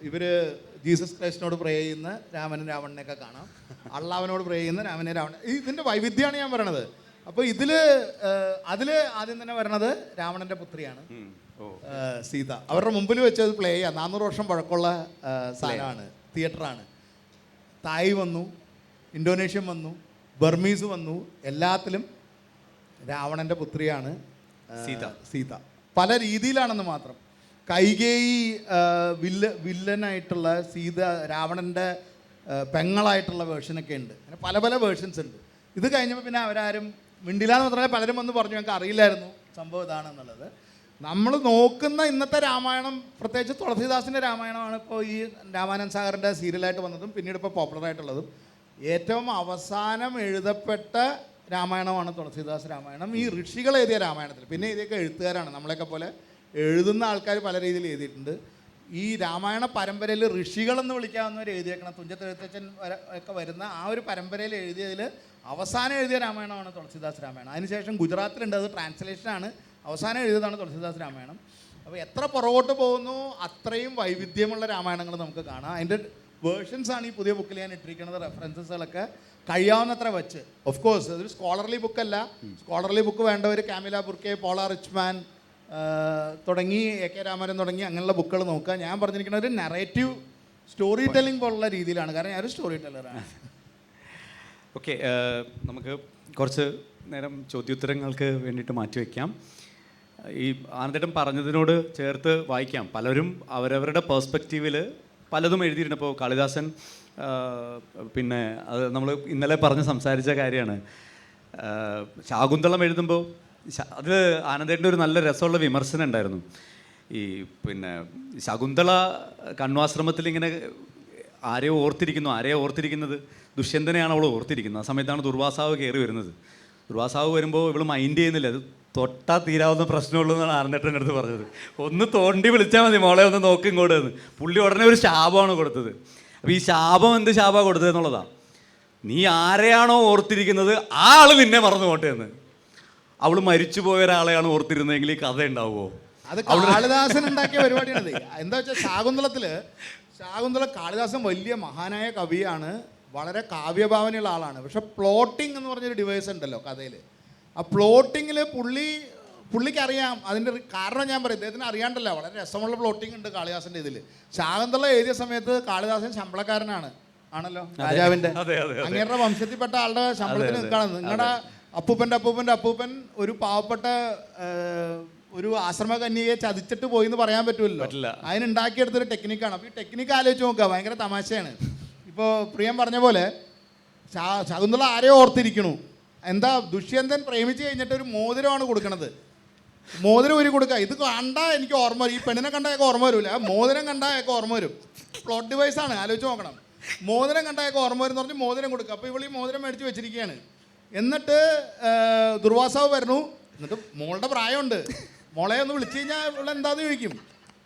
ഇവർ ജീസസ് ക്രൈസ്റ്റിനോട് പ്രേ ചെയ്യുന്ന രാമനും രാവണനെയൊക്കെ കാണാം, അള്ളാവിനോട് പ്രേ ചെയ്യുന്ന രാമനെ രാവണൻ. ഇതിൻ്റെ വൈവിധ്യമാണ് ഞാൻ പറയണത്. അപ്പോൾ അതിൽ ആദ്യം തന്നെ വരണത് രാവണൻ്റെ പുത്രിയാണ് സീത. അവരുടെ മുമ്പിൽ വെച്ചത് പ്ലേ ചെയ്യാം. 400 വർഷം പഴക്കമുള്ള സ്ഥലമാണ്, തിയേറ്ററാണ്. തായ് വന്നു, ഇന്തോനേഷ്യൻ വന്നു, ബർമീസ് വന്നു. എല്ലാത്തിലും രാവണൻ്റെ പുത്രിയാണ് സീത. പല രീതിയിലാണെന്ന് മാത്രം. കൈകേയി വില്ലനായിട്ടുള്ള സീത രാവണൻ്റെ പെങ്ങളായിട്ടുള്ള വേർഷനൊക്കെ ഉണ്ട്. അങ്ങനെ പല പല വേർഷൻസ് ഉണ്ട്. ഇത് കഴിഞ്ഞപ്പോൾ പിന്നെ അവരാരും മിണ്ടില്ലാന്ന് മാത്രമല്ല, പലരും വന്ന് പറഞ്ഞു ഞങ്ങൾക്ക് അറിയില്ലായിരുന്നു സംഭവം ഇതാണെന്നുള്ളത്. നമ്മൾ നോക്കുന്ന ഇന്നത്തെ രാമായണം, പ്രത്യേകിച്ച് തുളസീദാസിൻ്റെ രാമായണമാണ് ഇപ്പോൾ ഈ രാമാനന്ദ് സാഗറിൻ്റെ സീരിയലായിട്ട് വന്നതും പിന്നീട് ഇപ്പോൾ പോപ്പുലറായിട്ടുള്ളതും. ഏറ്റവും അവസാനം എഴുതപ്പെട്ട രാമായണമാണ് തുളസീദാസ് രാമായണം. ഈ ഋഷികൾ എഴുതിയ രാമായണത്തിൽ, പിന്നെ എഴുതിയൊക്കെ എഴുത്തുകാരാണ്, നമ്മളെയൊക്കെ പോലെ എഴുതുന്ന ആൾക്കാർ പല രീതിയിൽ എഴുതിയിട്ടുണ്ട്. ഈ രാമായണ പരമ്പരയിൽ ഋഷികളെന്ന് വിളിക്കാവുന്നവർ എഴുതിയേക്കണം. തുഞ്ചത്ത് എഴുത്തച്ഛൻ ഒക്കെ വരുന്ന ആ ഒരു പരമ്പരയിൽ എഴുതിയതിൽ അവസാനം എഴുതിയ രാമായണമാണ് തുളസീദാസ് രാമായണം. അതിനുശേഷം ഗുജറാത്തിലുണ്ട്, അത് ട്രാൻസ്ലേഷനാണ്. അവസാനം എഴുതിയതാണ് തുളസീദാസ് രാമായണം. അപ്പോൾ എത്ര പുറകോട്ട് പോകുന്നു അത്രയും വൈവിധ്യമുള്ള രാമായണങ്ങൾ നമുക്ക് കാണാം. അതിൻ്റെ വേർഷൻസാണ് ഈ പുതിയ ബുക്കിൽ ഞാൻ ഇട്ടിരിക്കുന്നത്. റെഫറൻസസുകളൊക്കെ കഴിയാവുന്നത്ര വെച്ച്. ഓഫ് കോഴ്സ് അതൊരു സ്കോളർലി ബുക്കല്ല. സ്കോളർലി ബുക്ക് വേണ്ടവർ കാമില ബുർക്കെ, പോള റിച്ച്മാൻ തുടങ്ങി AK രാമൻ തുടങ്ങി അങ്ങനെയുള്ള ബുക്കുകൾ നോക്കുക. ഞാൻ പറഞ്ഞിരിക്കുന്നത് ഒരു നറേറ്റീവ് സ്റ്റോറി ടെല്ലിംഗ് പോലുള്ള രീതിയിലാണ്, കാരണം ഞാനൊരു സ്റ്റോറി ടെല്ലറാണ്. ഓക്കെ, നമുക്ക് കുറച്ച് നേരം ചോദ്യോത്തരങ്ങൾക്ക് വേണ്ടിയിട്ട് മാറ്റിവെക്കാം. ഈ ആനന്ദേട്ടൻ പറഞ്ഞതിനോട് ചേർത്ത് വായിക്കാം. പലരും അവരവരുടെ പേഴ്സ്പെക്റ്റീവിൽ പലതും എഴുതിയിട്ടുണ്ട്. ഇപ്പോൾ കാളിദാസൻ, പിന്നെ അത് നമ്മൾ ഇന്നലെ പറഞ്ഞ് സംസാരിച്ച കാര്യമാണ്. ശാകുന്തളം എഴുതുമ്പോൾ അത് ആനന്ദേട്ടൻ്റെ ഒരു നല്ല രസമുള്ള വിമർശനം ഉണ്ടായിരുന്നു. ഈ പിന്നെ ശകുന്തള കണ്വാശ്രമത്തിൽ ഇങ്ങനെ ആരെയോ ഓർത്തിരിക്കുന്നത് ദുഷ്യന്തനെയാണ് അവൾ ഓർത്തിരിക്കുന്നത്. ആ സമയത്താണ് ദുർവാസാവ് കയറി വരുന്നത്. ദുർവാസാവ് വരുമ്പോൾ ഇവൾ മൈൻഡ് ചെയ്യുന്നില്ല. അത് തൊട്ടാ തീരാവുന്ന പ്രശ്നമുള്ളൂ എന്നാണ് ആനന്ദേട്ടൻ്റെ അടുത്ത് പറഞ്ഞത്. ഒന്ന് തോണ്ടി വിളിച്ചാൽ മതി, മോളെ ഒന്ന് നോക്കി ഇങ്ങോട്ട് എന്ന്. പുള്ളി ഉടനെ ഒരു ശാപമാണ് കൊടുത്തത്. അപ്പോൾ ഈ ശാപം എന്ത് ശാപമാണ് കൊടുത്തത് എന്നുള്ളതാണ്. നീ ആരെയാണോ ഓർത്തിരിക്കുന്നത് ആ ആൾ നിന്നെ മറന്നു പോട്ടെ എന്ന്. അവൾ മരിച്ചു പോയ ഒരാളെയാണ് ഓർത്തിരുന്നതെങ്കിൽ ഈ കഥ ഉണ്ടാവുമോ? അത് കാളിദാസൻ ഉണ്ടാക്കിയ പരിപാടിയാണത്. എന്താ വെച്ചാൽ ശാകുന്തള കാളിദാസൻ വലിയ മഹാനായ കവിയാണ്, വളരെ കാവ്യഭാവനയുള്ള ആളാണ്. പക്ഷെ പ്ലോട്ടിംഗ് എന്ന് പറഞ്ഞൊരു ഡിവൈസ് ഉണ്ടല്ലോ കഥയിൽ. ആ പ്ലോട്ടിങ്ങിൽ പുള്ളിക്ക് അറിയാം. അതിൻ്റെ കാരണം ഞാൻ പറയും, ഇദ്ദേഹത്തിന് അറിയാണ്ടല്ല, വളരെ രസമുള്ള പ്ലോട്ടിംഗ് ഉണ്ട് കാളിദാസൻ്റെ ഇതിൽ. ശാകുന്തള എഴുതിയ സമയത്ത് കാളിദാസൻ ശമ്പളക്കാരനാണല്ലോ, രാജാവിൻ്റെ. അങ്ങേരുടെ വംശത്തിൽപ്പെട്ട ആളുടെ ശമ്പളത്തിന് നിൽക്കുകയാണ്. നിങ്ങളുടെ അപ്പൂപ്പൻ്റെ അപ്പൂപ്പൻ ഒരു പാവപ്പെട്ട ഒരു ആശ്രമകന്യയെ ചതിച്ചിട്ട് പോയി എന്ന് പറയാൻ പറ്റുമല്ലോ. അതിനുണ്ടാക്കിയെടുത്തൊരു ടെക്നിക്കാണ്. അപ്പോൾ ഈ ടെക്നിക്ക് ആലോചിച്ച് നോക്കുക, ഭയങ്കര തമാശയാണ്. ഇപ്പോൾ പ്രിയം പറഞ്ഞ പോലെ ശകുന്തള ആരെയോ ഓർത്തിരിക്കണു. എന്താ, ദുഷ്യന്തൻ പ്രേമിച്ച് കഴിഞ്ഞിട്ട് ഒരു മോതിരമാണ് കൊടുക്കണത്. മോതിരം ഊരി കൊടുക്കുക. ഇത് കണ്ടാൽ എനിക്ക് ഓർമ്മ വരും, ഈ പെണ്ണിനെ കണ്ടാൽ ഒക്കെ ഓർമ്മ വരില്ല, മോതിരം കണ്ടാൽ ഒക്കെ ഓർമ്മ വരും. പ്ലോട്ട് ഡിവൈസാണ്, ആലോചിച്ച് നോക്കണം. മോതിരം കണ്ടാൽ ഒക്കെ ഓർമ്മ വരും എന്ന് പറഞ്ഞ് മോതിരം കൊടുക്കുക. അപ്പോൾ ഇവൾ ഈ മോതിരം മേടിച്ച് വെച്ചിരിക്കുകയാണ്. എന്നിട്ട് ദുർവാസാവ് വരുന്നു. എന്നിട്ട് മോളുടെ പ്രായമുണ്ട്, മോളെ ഒന്ന് വിളിച്ചു കഴിഞ്ഞാൽ ഇവിടെ എന്താന്ന് ചോദിക്കും.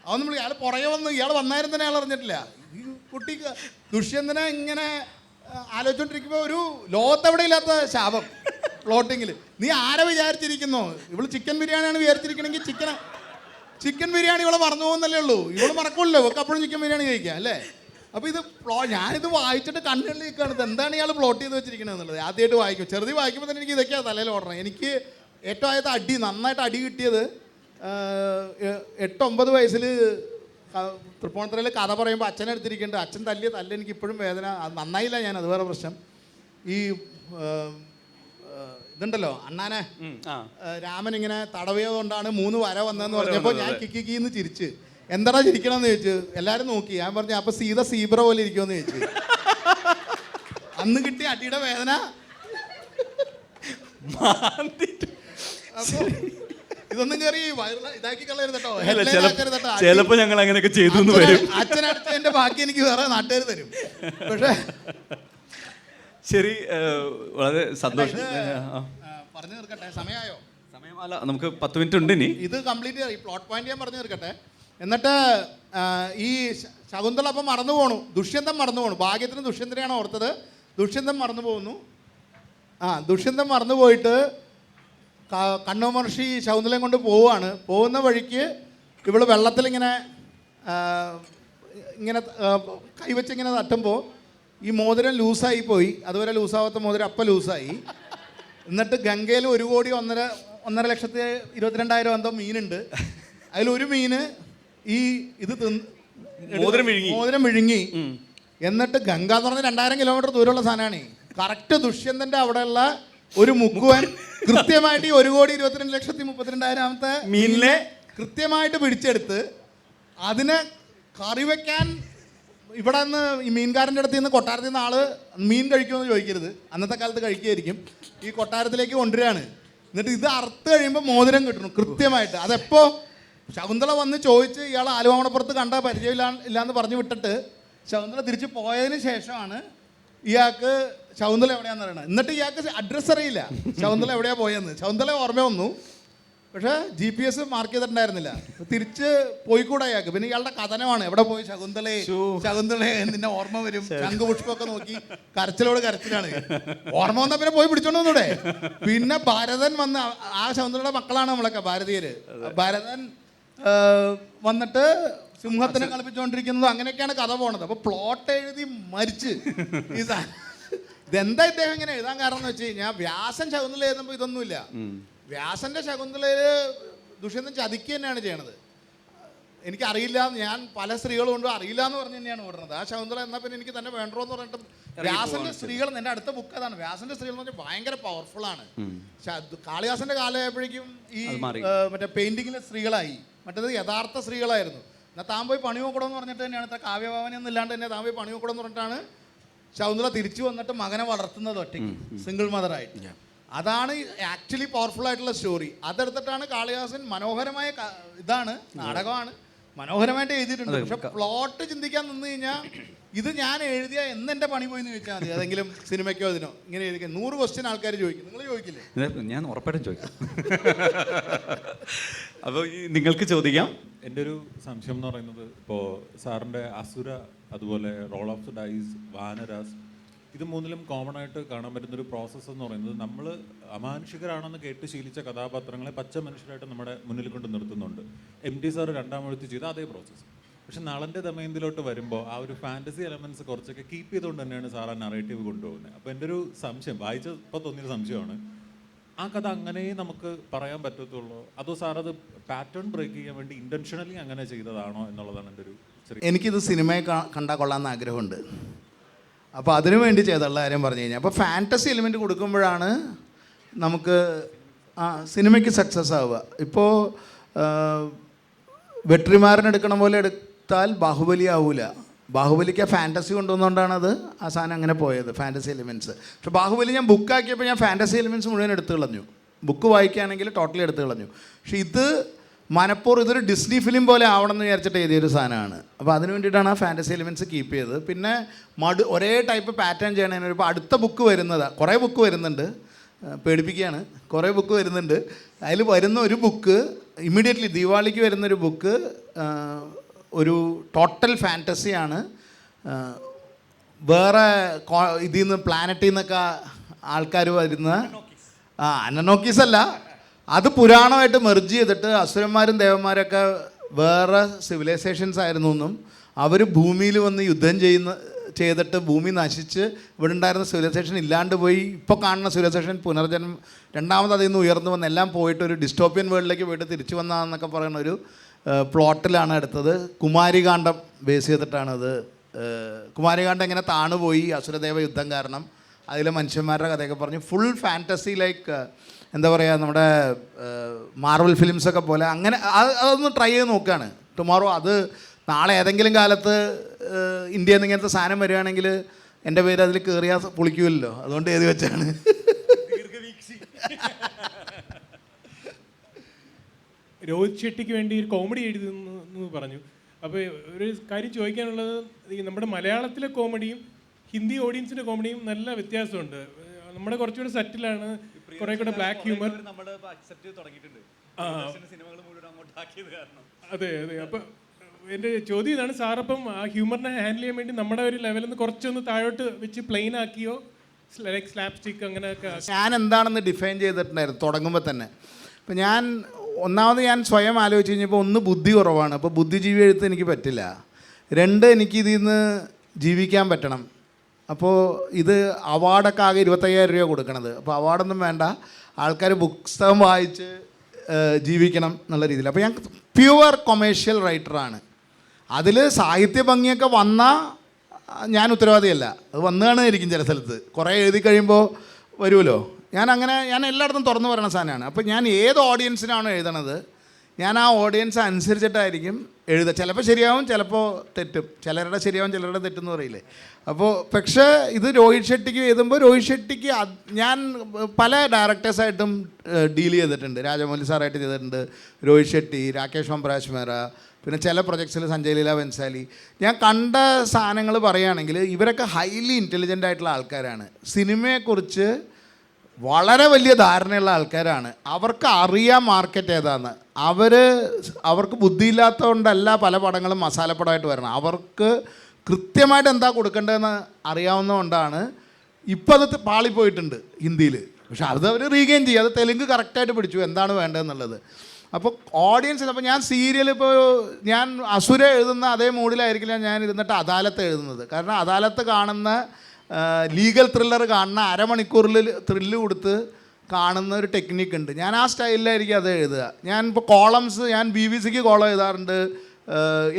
അതൊന്നും വിളിക്കും. അയാൾ പുറകെ വന്ന്, ഇയാൾ വന്നായിരുന്നു തന്നെ അയാൾ അറിഞ്ഞിട്ടില്ല. ഈ കുട്ടി ദുഷ്യന്തനെ ഇങ്ങനെ ആലോചിച്ചോണ്ടിരിക്കുമ്പോൾ ഒരു ലോകത്തെവിടെ ഇല്ലാത്ത ശാപം പ്ലോട്ടിങ്ങിൽ. നീ ആരെ വിചാരിച്ചിരിക്കുന്നു? ഇവള് ചിക്കൻ ബിരിയാണിയാണ് വിചാരിച്ചിരിക്കണമെങ്കിൽ ചിക്കൻ ബിരിയാണി ഇവളെ മറന്നു പോകുന്നല്ലേ ഉള്ളൂ. ഇവള് മറക്കുമല്ലോ, ഇവൾക്ക് അപ്പോഴും ചിക്കൻ ബിരിയാണി കഴിക്കാം അല്ലേ. അപ്പോൾ ഇത് ഞാനിത് വായിച്ചിട്ട് കണ്ണുകളിൽ നിൽക്കുകയാണ്, ഇത് എന്താണ് ഇയാൾ പ്ലോട്ട് ചെയ്ത് വെച്ചിരിക്കുന്നത് എന്നുള്ളത്. ആദ്യമായിട്ട് വായിക്കും, ചെറുതി വായിക്കുമ്പോൾ തന്നെ എനിക്ക് ഇതൊക്കെയാണ് തലയിൽ ഓടണം. എനിക്ക് ഏറ്റവും ആദ്യത്തെ അടി, നന്നായിട്ട് അടി കിട്ടിയത് 8-9 വയസ്സിൽ തൃപ്പൂണിത്തുറയിൽ കഥ പറയുമ്പോൾ അച്ഛനെടുത്തിരിക്കുന്നുണ്ട്. അച്ഛൻ തല്ലിയ തല്ല് എനിക്ക് ഇപ്പോഴും വേദന. അത് നന്നായില്ല ഞാൻ, അത് വേറെ പ്രശ്നം. ഈ ഇതുണ്ടല്ലോ അണ്ണാനെ രാമൻ ഇങ്ങനെ തടവിയതുകൊണ്ടാണ് 3 വര വന്നതെന്ന് പറഞ്ഞപ്പോൾ ഞാൻ കിക്കിന്ന് ചിരിച്ച്. എന്താടാ ചിരിക്കണമെന്ന് ചോദിച്ചു. എല്ലാവരും നോക്കി. ഞാൻ പറഞ്ഞു അപ്പോൾ സീത സീബ്ര പോലെ ഇരിക്കുമെന്ന് ചോദിച്ചു. അന്ന് കിട്ടിയ അടിയുടെ വേദന. അപ്പോൾ ഇതൊന്നും കയറി ഇതാക്കി കളയരുത് കേട്ടോ. ചിലപ്പോൾ ഞങ്ങൾ അങ്ങനെയൊക്കെ ചെയ്തു വരും. അച്ഛനടുത്തതിന്റെ ബാക്കി എനിക്ക് വേറെ നാട്ടുകാർ തരും. പക്ഷേ ശരി, വളരെ സന്തോഷം. പറഞ്ഞു തീർക്കട്ടെ, സമയമായോ? സമയമല്ല, നമുക്ക് 10 മിനിറ്റ് ഉണ്ട് ഇനി. ഇത് കംപ്ലീറ്റ് ഈ പ്ലോട്ട് പോയിന്റ് ഞാൻ പറഞ്ഞു തീർക്കട്ടെ. എന്നിട്ട് ഈ ശകുന്തള അപ്പം മറന്നു പോണു, ദുഷ്യന്തം മറന്നു പോണു. ഭാഗ്യത്തിന് ദുഷ്യന്തനെയാണ് ഓർത്തത്. ദുഷ്യന്തം മറന്നു പോകുന്നു. ദുഷ്യന്തം മറന്നു പോയിട്ട് കണ്ണു മഹർഷി ശകുന്തളയും കൊണ്ട് പോവുകയാണ്. പോകുന്ന വഴിക്ക് ഇവള് വെള്ളത്തിലിങ്ങനെ ഇങ്ങനെ കൈവച്ചിങ്ങനെ തട്ടുമ്പോൾ ഈ മോതിരം ലൂസായി പോയി. അതുവരെ ലൂസാവാത്ത മോതിരം അപ്പം ലൂസായി. എന്നിട്ട് ഗംഗയിൽ 1,01,22,000 എന്തോ മീനുണ്ട്. അതിലൊരു മീന് ഈ ഇത് മോതിരം വിഴുങ്ങി. എന്നിട്ട് ഗംഗ എന്ന് പറഞ്ഞാൽ 2000 കിലോമീറ്റർ ദൂരമുള്ള സാധനമാണ്. കറക്റ്റ് ദുഷ്യന്തന്റെ അവിടെയുള്ള ഒരു മുക്കുവൻ കൃത്യമായിട്ട് ഈ 1,22,32,000 മീനിനെ കൃത്യമായിട്ട് പിടിച്ചെടുത്ത് അതിനെ കറി വെക്കാൻ ഇവിടെ നിന്ന് ഈ മീൻകാരൻ്റെ അടുത്ത് നിന്ന് കൊട്ടാരത്തിൽ നിന്ന് ആള് മീൻ കഴിക്കുമെന്ന് ചോദിക്കരുത്, അന്നത്തെ കാലത്ത് കഴിക്കുമായിരിക്കും. ഈ കൊട്ടാരത്തിലേക്ക് കൊണ്ടുവരികയാണ്. എന്നിട്ട് ഇത് അറുത്ത് കഴിയുമ്പോൾ മോതിരം കിട്ടണം കൃത്യമായിട്ട്. അതെപ്പോ ശകുന്തള വന്ന് ചോദിച്ച് ഇയാൾ ആലുവാമണപ്പുറത്ത് കണ്ട പരിചയമില്ലാന്ന് പറഞ്ഞു വിട്ടിട്ട് ശകുന്തള തിരിച്ച് പോയതിന് ശേഷമാണ് ഇയാൾക്ക് ശകുന്തള എവിടെയാണെന്ന് അറിയണം. എന്നിട്ട് ഇയാൾക്ക് അഡ്രസ്സ് അറിയില്ല ശകുന്തള എവിടെയാണ് പോയെന്ന്. ശകുന്തള ഓർമ്മ വന്നു, പക്ഷേ GPS മാർക്ക് ചെയ്തിട്ടുണ്ടായിരുന്നില്ല. തിരിച്ച് പോയിക്കൂടെ അയാൾക്ക്. പിന്നെ ഇയാളുടെ കഥനമാണ്, എവിടെ പോയി ശകുന്തളെ നിന്നെ ഓർമ്മ വരും. ശംഖുപുഷ്പമൊക്കെ നോക്കി കരച്ചിലോട് കരച്ചിലാണ്. ഓർമ്മ വന്നാൽ പിന്നെ പോയി പിടിച്ചോണ്ട് വന്നൂടെ. പിന്നെ ഭരതൻ വന്ന്, ആ ശകുന്തളയുടെ മക്കളാണ് നമ്മളൊക്കെ ഭാരതീയര്. ഭരതൻ വന്നിട്ട് സിംഹത്തിനെ കളിപ്പിച്ചുകൊണ്ടിരിക്കുന്നത്, അങ്ങനെയൊക്കെയാണ് കഥ പോണത്. അപ്പോൾ പ്ലോട്ട് എഴുതി മരിച്ച് ഈ ഇതെന്താ ഇദ്ദേഹം ഇങ്ങനെ എഴുതാൻ കാരണം എന്ന് വെച്ച് കഴിഞ്ഞാൽ വ്യാസൻ ശകുന്തള എഴുതുമ്പോൾ ഇതൊന്നുമില്ല. വ്യാസന്റെ ശകുന്തളയില് ദുഷ്യന്തൻ ചതിക്കുക തന്നെയാണ് ചെയ്യണത്. എനിക്കറിയില്ല, ഞാൻ പല സ്ത്രീകളും കൊണ്ടും അറിയില്ല എന്ന് പറഞ്ഞ് തന്നെയാണ് ഓടുന്നത്. ആ ശകുന്തള എന്നാൽ പിന്നെ എനിക്ക് തന്നെ വേണ്ടോ എന്ന് പറഞ്ഞിട്ട് വ്യാസന്റെ സ്ത്രീകൾ, എൻ്റെ അടുത്ത ബുക്ക് അതാണ്. വ്യാസന്റെ സ്ത്രീകൾ എന്ന് പറഞ്ഞാൽ ഭയങ്കര പവർഫുൾ ആണ്. കാളിദാസന്റെ കാലമായപ്പോഴേക്കും ഈ മറ്റേ പെയിന്റിങ്ങിലെ സ്ത്രീകളായി, മറ്റേത് യഥാർത്ഥ സ്ത്രീകളായിരുന്നു. എന്നാൽ താൻ പോയി പണി നോക്കണം എന്ന് പറഞ്ഞിട്ട് തന്നെയാണ്, ഇത്ര കാവ്യഭാവനയൊന്നും ഇല്ലാണ്ട് തന്നെ താൻ പോയി പണി നോക്കണം എന്ന് പറഞ്ഞിട്ടാണ് ശകുന്തള തിരിച്ചു വന്നിട്ട് മകനെ വളർത്തുന്നത് ഒറ്റയ്ക്ക്, സിംഗിൾ മദറായിട്ട്. അതാണ് ആക്ച്വലി പവർഫുൾ ആയിട്ടുള്ള സ്റ്റോറി. അതെടുത്തിട്ടാണ് കാളിദാസൻ മനോഹരമായ ഇതാണ്, നാടകമാണ്, മനോഹരമായിട്ട് എഴുതിയിട്ടുണ്ട്. പക്ഷെ പ്ലോട്ട് ചിന്തിക്കാൻ നിന്ന് കഴിഞ്ഞാൽ ഇത് ഞാൻ എഴുതിയ എന്നെൻ്റെ പണി പോയി എന്ന് ചോദിച്ചാൽ മതി. അതെങ്കിലും സിനിമയ്ക്കോ അതിനോ ഇങ്ങനെ എഴുതിക്കാൻ 100 ക്വസ്റ്റ്യൻ ആൾക്കാർ ചോദിക്കും. നിങ്ങൾ ചോദിക്കില്ലേ? ഞാൻ ഉറപ്പായിട്ടും ചോദിക്കാം. അപ്പോൾ നിങ്ങൾക്ക് ചോദിക്കാം. എൻ്റെ ഒരു സംശയം എന്ന് പറയുന്നത്, ഇപ്പോൾ സാറിൻ്റെ അസുര, അതുപോലെ റോൾ ഓഫ് ഡൈസ്, വാനരാസ്, ഇത് മൂന്നിലും കോമൺ ആയിട്ട് കാണാൻ പറ്റുന്നൊരു പ്രോസസ്സ് എന്ന് പറയുന്നത്, നമ്മൾ അമാനുഷികരാണെന്ന് കേട്ട് ശീലിച്ച കഥാപാത്രങ്ങളെ പച്ച മനുഷ്യരായിട്ട് നമ്മുടെ മുന്നിൽ കൊണ്ട് നിർത്തുന്നുണ്ട്. MT സാർ 2ാം എഴുത്ത് ചെയ്ത അതേ പ്രോസസ്സ്. പക്ഷെ നളൻ്റെ ദമയന്തിലോട്ട് വരുമ്പോൾ ആ ഒരു ഫാൻറ്റസി എലമെൻറ്റ്സ് കുറച്ചൊക്കെ കീപ്പ് ചെയ്തുകൊണ്ട് തന്നെയാണ് സാർ ആ നറേറ്റീവ് കൊണ്ടുപോകുന്നത്. അപ്പോൾ എൻ്റെ ഒരു സംശയം, വായിച്ചപ്പോൾ തോന്നിയൊരു സംശയമാണ്, ആ കഥ അങ്ങനെ നമുക്ക് പറയാൻ പറ്റത്തുള്ളൂ, അതോ സാർ അത് പാറ്റേൺ ബ്രേക്ക് ചെയ്യാൻ വേണ്ടി ഇൻറ്റൻഷനലി അങ്ങനെ ചെയ്തതാണോ എന്നുള്ളതാണ് എൻ്റെ ഒരു ചെറിയ. എനിക്കിത് സിനിമയെ കണ്ടാൽ കൊള്ളാമെന്ന് ആഗ്രഹമുണ്ട്. അപ്പോൾ അതിനു വേണ്ടി ചെയ്തുള്ള കാര്യം പറഞ്ഞു കഴിഞ്ഞാൽ, അപ്പോൾ ഫാൻറ്റസി എലിമെൻറ്റ് കൊടുക്കുമ്പോഴാണ് നമുക്ക് സിനിമയ്ക്ക് സക്സസ് ആവുക. ഇപ്പോൾ വെട്രിമാരനെടുക്കണ പോലെ എടുത്താൽ ബാഹുബലി ആവൂല. ബാഹുബലിക്ക് ഫാൻറ്റസി കൊണ്ടുവന്നുകൊണ്ടാണ് അത് ആ സാധനം അങ്ങനെ പോയത്, ഫാൻറ്റസി എലിമെൻറ്റ്സ്. പക്ഷെ ബാഹുബലി ഞാൻ ബുക്കാക്കിയപ്പോൾ ഞാൻ ഫാൻറ്റസി എലിമെൻറ്റ്സ് മുഴുവൻ എടുത്തു കളഞ്ഞു. ബുക്ക് വായിക്കുകയാണെങ്കിൽ ടോട്ടലി എടുത്തു കളഞ്ഞു. പക്ഷെ ഇത് മനഃപൂർവ്വം ഇതൊരു ഡിസ്നി ഫിലിം പോലെ ആവണം എന്ന് വിചാരിച്ചിട്ട് എഴുതിയൊരു സാധനമാണ്. അപ്പോൾ അതിന് വേണ്ടിയിട്ടാണ് ആ ഫാൻറ്റസി എലിമെൻറ്റ്സ് കീപ്പ് ചെയ്തത്. പിന്നെ ഒരേ ടൈപ്പ് പാറ്റേൺ ചെയ്യണതിന് ഇപ്പോൾ അടുത്ത ബുക്ക് വരുന്നത്, കുറേ ബുക്ക് വരുന്നുണ്ട്, പേടിപ്പിക്കുകയാണ്, കുറേ ബുക്ക് വരുന്നുണ്ട്. അതിൽ വരുന്ന ഒരു ബുക്ക് ഇമ്മീഡിയറ്റ്ലി ദീപാവലിക്ക് വരുന്നൊരു ബുക്ക് ഒരു ടോട്ടൽ ഫാൻറ്റസിയാണ്. വേറെ ഇതിൽ നിന്ന് പ്ലാനറ്റിൽ നിന്നൊക്കെ ആൾക്കാർ വരുന്ന അനനോക്കീസ് അല്ല, അത് പുരാണമായിട്ട് മെർജ് ചെയ്തിട്ട് അസുരന്മാരും ദേവന്മാരൊക്കെ വേറെ സിവിലൈസേഷൻസ് ആയിരുന്നു എന്നും അവർ ഭൂമിയിൽ വന്ന് യുദ്ധം ചെയ്തിട്ട് ഭൂമി നശിച്ച് ഇവിടെ ഉണ്ടായിരുന്ന സിവിലൈസേഷൻ ഇല്ലാണ്ട് പോയി ഇപ്പോൾ കാണുന്ന സിവിലൈസേഷൻ പുനർജന്മം രണ്ടാമത് അതിൽ നിന്ന് ഉയർന്നു വന്ന് എല്ലാം പോയിട്ട് ഒരു ഡിസ്റ്റോപ്യൻ വേൾഡിലേക്ക് പോയിട്ട് തിരിച്ചു വന്നതെന്നൊക്കെ പറയുന്ന ഒരു പ്ലോട്ടിലാണ് എടുത്തത്. കുമാരികാണ്ഡം ബേസ് ചെയ്തിട്ടാണത്. കുമാരികാണ്ഡം എങ്ങനെ താണുപോയി അസുരദേവ യുദ്ധം കാരണം, അതിലെ മനുഷ്യന്മാരുടെ കഥയൊക്കെ പറഞ്ഞ് ഫുൾ ഫാൻറ്റസി ലൈക്ക് എന്താ പറയുക നമ്മുടെ മാർവൽ ഫിലിംസൊക്കെ പോലെ അങ്ങനെ അതൊന്ന് ട്രൈ ചെയ്ത് നോക്കുകയാണ്. ടുമോറോ അത് നാളെ ഏതെങ്കിലും കാലത്ത് ഇന്ത്യയിൽ നിന്ന് ഇങ്ങനത്തെ സാധനം വരികയാണെങ്കിൽ എൻ്റെ പേര് അതിൽ കയറിയാൽ പൊളിക്കുമല്ലോ, അതുകൊണ്ട് എഴുതി വെച്ചാണ്. രോഹിത് ഷെട്ടിക്ക് വേണ്ടി ഒരു കോമഡി എഴുതുന്നു പറഞ്ഞു. അപ്പോൾ ഒരു കാര്യം ചോദിക്കാനുള്ളത്, ഈ നമ്മുടെ മലയാളത്തിലെ കോമഡിയും ഹിന്ദി ഓഡിയൻസിൻ്റെ കോമഡിയും നല്ല വ്യത്യാസമുണ്ട്. നമ്മുടെ കുറച്ചുകൂടെ സെറ്റിലാണ്, കുറേ കൂടെ ബ്ലാക്ക് ഹ്യൂമർ. അതെ അതെ. അപ്പം എൻ്റെ ചോദ്യം ഇതാണ്, സാറപ്പം ആ ഹ്യൂമറിനെ ഹാൻഡിൽ ചെയ്യാൻ വേണ്ടി നമ്മുടെ ഒരു ലെവലിൽ നിന്ന് കുറച്ചൊന്ന് താഴോട്ട് വെച്ച് പ്ലെയിൻ ആക്കിയോ, ലൈക്ക് സ്ലാപ്പ് സ്റ്റിക്ക് അങ്ങനെയൊക്കെ? ഞാൻ എന്താണെന്ന് ഡിഫൈൻ ചെയ്തിട്ടുണ്ടായിരുന്നു തുടങ്ങുമ്പോൾ തന്നെ. അപ്പം ഒന്നാമത് ഞാൻ സ്വയം ആലോചിച്ച് കഴിഞ്ഞപ്പോൾ ഒന്ന് ബുദ്ധി കുറവാണ്, അപ്പോൾ ബുദ്ധിജീവി എഴുത്ത് എനിക്ക് പറ്റില്ല. രണ്ട്, എനിക്ക് ഇതിൽ നിന്ന് ജീവിക്കാൻ പറ്റണം. അപ്പോൾ ഇത് അവാർഡൊക്കെ ആകെ 25,000 രൂപ കൊടുക്കണത്. അപ്പോൾ അവാർഡൊന്നും വേണ്ട, ആൾക്കാർ പുസ്തകം വായിച്ച് ജീവിക്കണം എന്നുള്ള രീതിയിൽ. അപ്പോൾ ഞാൻ പ്യുവർ കൊമേഴ്ഷ്യൽ റൈറ്ററാണ്. അതിൽ സാഹിത്യ ഭംഗിയൊക്കെ വന്നാൽ ഞാൻ ഉത്തരവാദിയല്ല, അത് വന്നുകാണായിരിക്കും ചില സ്ഥലത്ത്. കുറേ എഴുതി കഴിയുമ്പോൾ വരുമല്ലോ. ഞാൻ എല്ലായിടത്തും തുറന്നു പറയുന്ന സാധനമാണ്. അപ്പോൾ ഞാൻ ഏത് ഓഡിയൻസിനാണോ എഴുതണത്, ഞാൻ ആ ഓഡിയൻസ് അനുസരിച്ചിട്ടായിരിക്കും എഴുതുക. ചിലപ്പോൾ ശരിയാവും, ചിലപ്പോൾ തെറ്റും. ചിലരുടെ ശരിയാവും, ചിലരുടെ തെറ്റെന്ന് പറയില്ലേ. അപ്പോൾ പക്ഷേ ഇത് രോഹിത് ഷെട്ടിക്ക് എഴുതുമ്പോൾ രോഹിത് ഷെട്ടിക്ക് ഞാൻ പല ഡയറക്ടേഴ്സായിട്ടും ഡീൽ ചെയ്തിട്ടുണ്ട്. രാജമൗലി സാറായിട്ട് ചെയ്തിട്ടുണ്ട്, രോഹിത് ഷെട്ടി, രാകേഷ് ഓംപ്രകാശ് മേഹ്റ, പിന്നെ ചില പ്രൊജക്ട്സിൽ സഞ്ജയ് ലീല ബൻസാലി. ഞാൻ കണ്ട സാധനങ്ങൾ പറയുകയാണെങ്കിൽ ഇവരൊക്കെ ഹൈലി ഇൻ്റലിജൻ്റ് ആയിട്ടുള്ള ആൾക്കാരാണ്. സിനിമയെക്കുറിച്ച് വളരെ വലിയ ധാരണയുള്ള ആൾക്കാരാണ്. അവർക്ക് അറിയാം മാർക്കറ്റ് ഏതാന്ന്. അവർക്ക് ബുദ്ധിയില്ലാത്തതുകൊണ്ടല്ല പല പടങ്ങളും മസാലപ്പടമായിട്ട് വരണം. അവർക്ക് കൃത്യമായിട്ട് എന്താ കൊടുക്കേണ്ടതെന്ന് അറിയാവുന്നതുകൊണ്ടാണ് ഇപ്പോൾ അത് പാളിപ്പോയിട്ടുണ്ട് ഹിന്ദിയിൽ. പക്ഷെ അത് അവർ റീഗെയിൻ ചെയ്യും. അത് തെലുങ്ക് കറക്റ്റായിട്ട് പിടിച്ചു എന്താണ് വേണ്ടതെന്നുള്ളത്. അപ്പോൾ ഓഡിയൻസിന്, അപ്പോൾ ഞാൻ സീരിയൽ, ഇപ്പോൾ ഞാൻ അസുര എഴുതുന്ന അതേ മൂഡിലായിരിക്കില്ല ഞാൻ ഇരുന്നിട്ട് അദാലത്ത് എഴുതുന്നത്. കാരണം അദാലത്ത് കാണുന്ന ലീഗൽ ത്രില്ലർ കാണുന്ന അരമണിക്കൂറിൽ ത്രില്ല് കൊടുത്ത് കാണുന്ന ഒരു ടെക്നിക്ക് ഉണ്ട്. ഞാൻ ആ സ്റ്റൈലിലായിരിക്കും അത് എഴുതുക. ഞാൻ ഇപ്പോൾ കോളംസ്, ഞാൻ BBC-ക്ക് കോളം എഴുതാറുണ്ട്,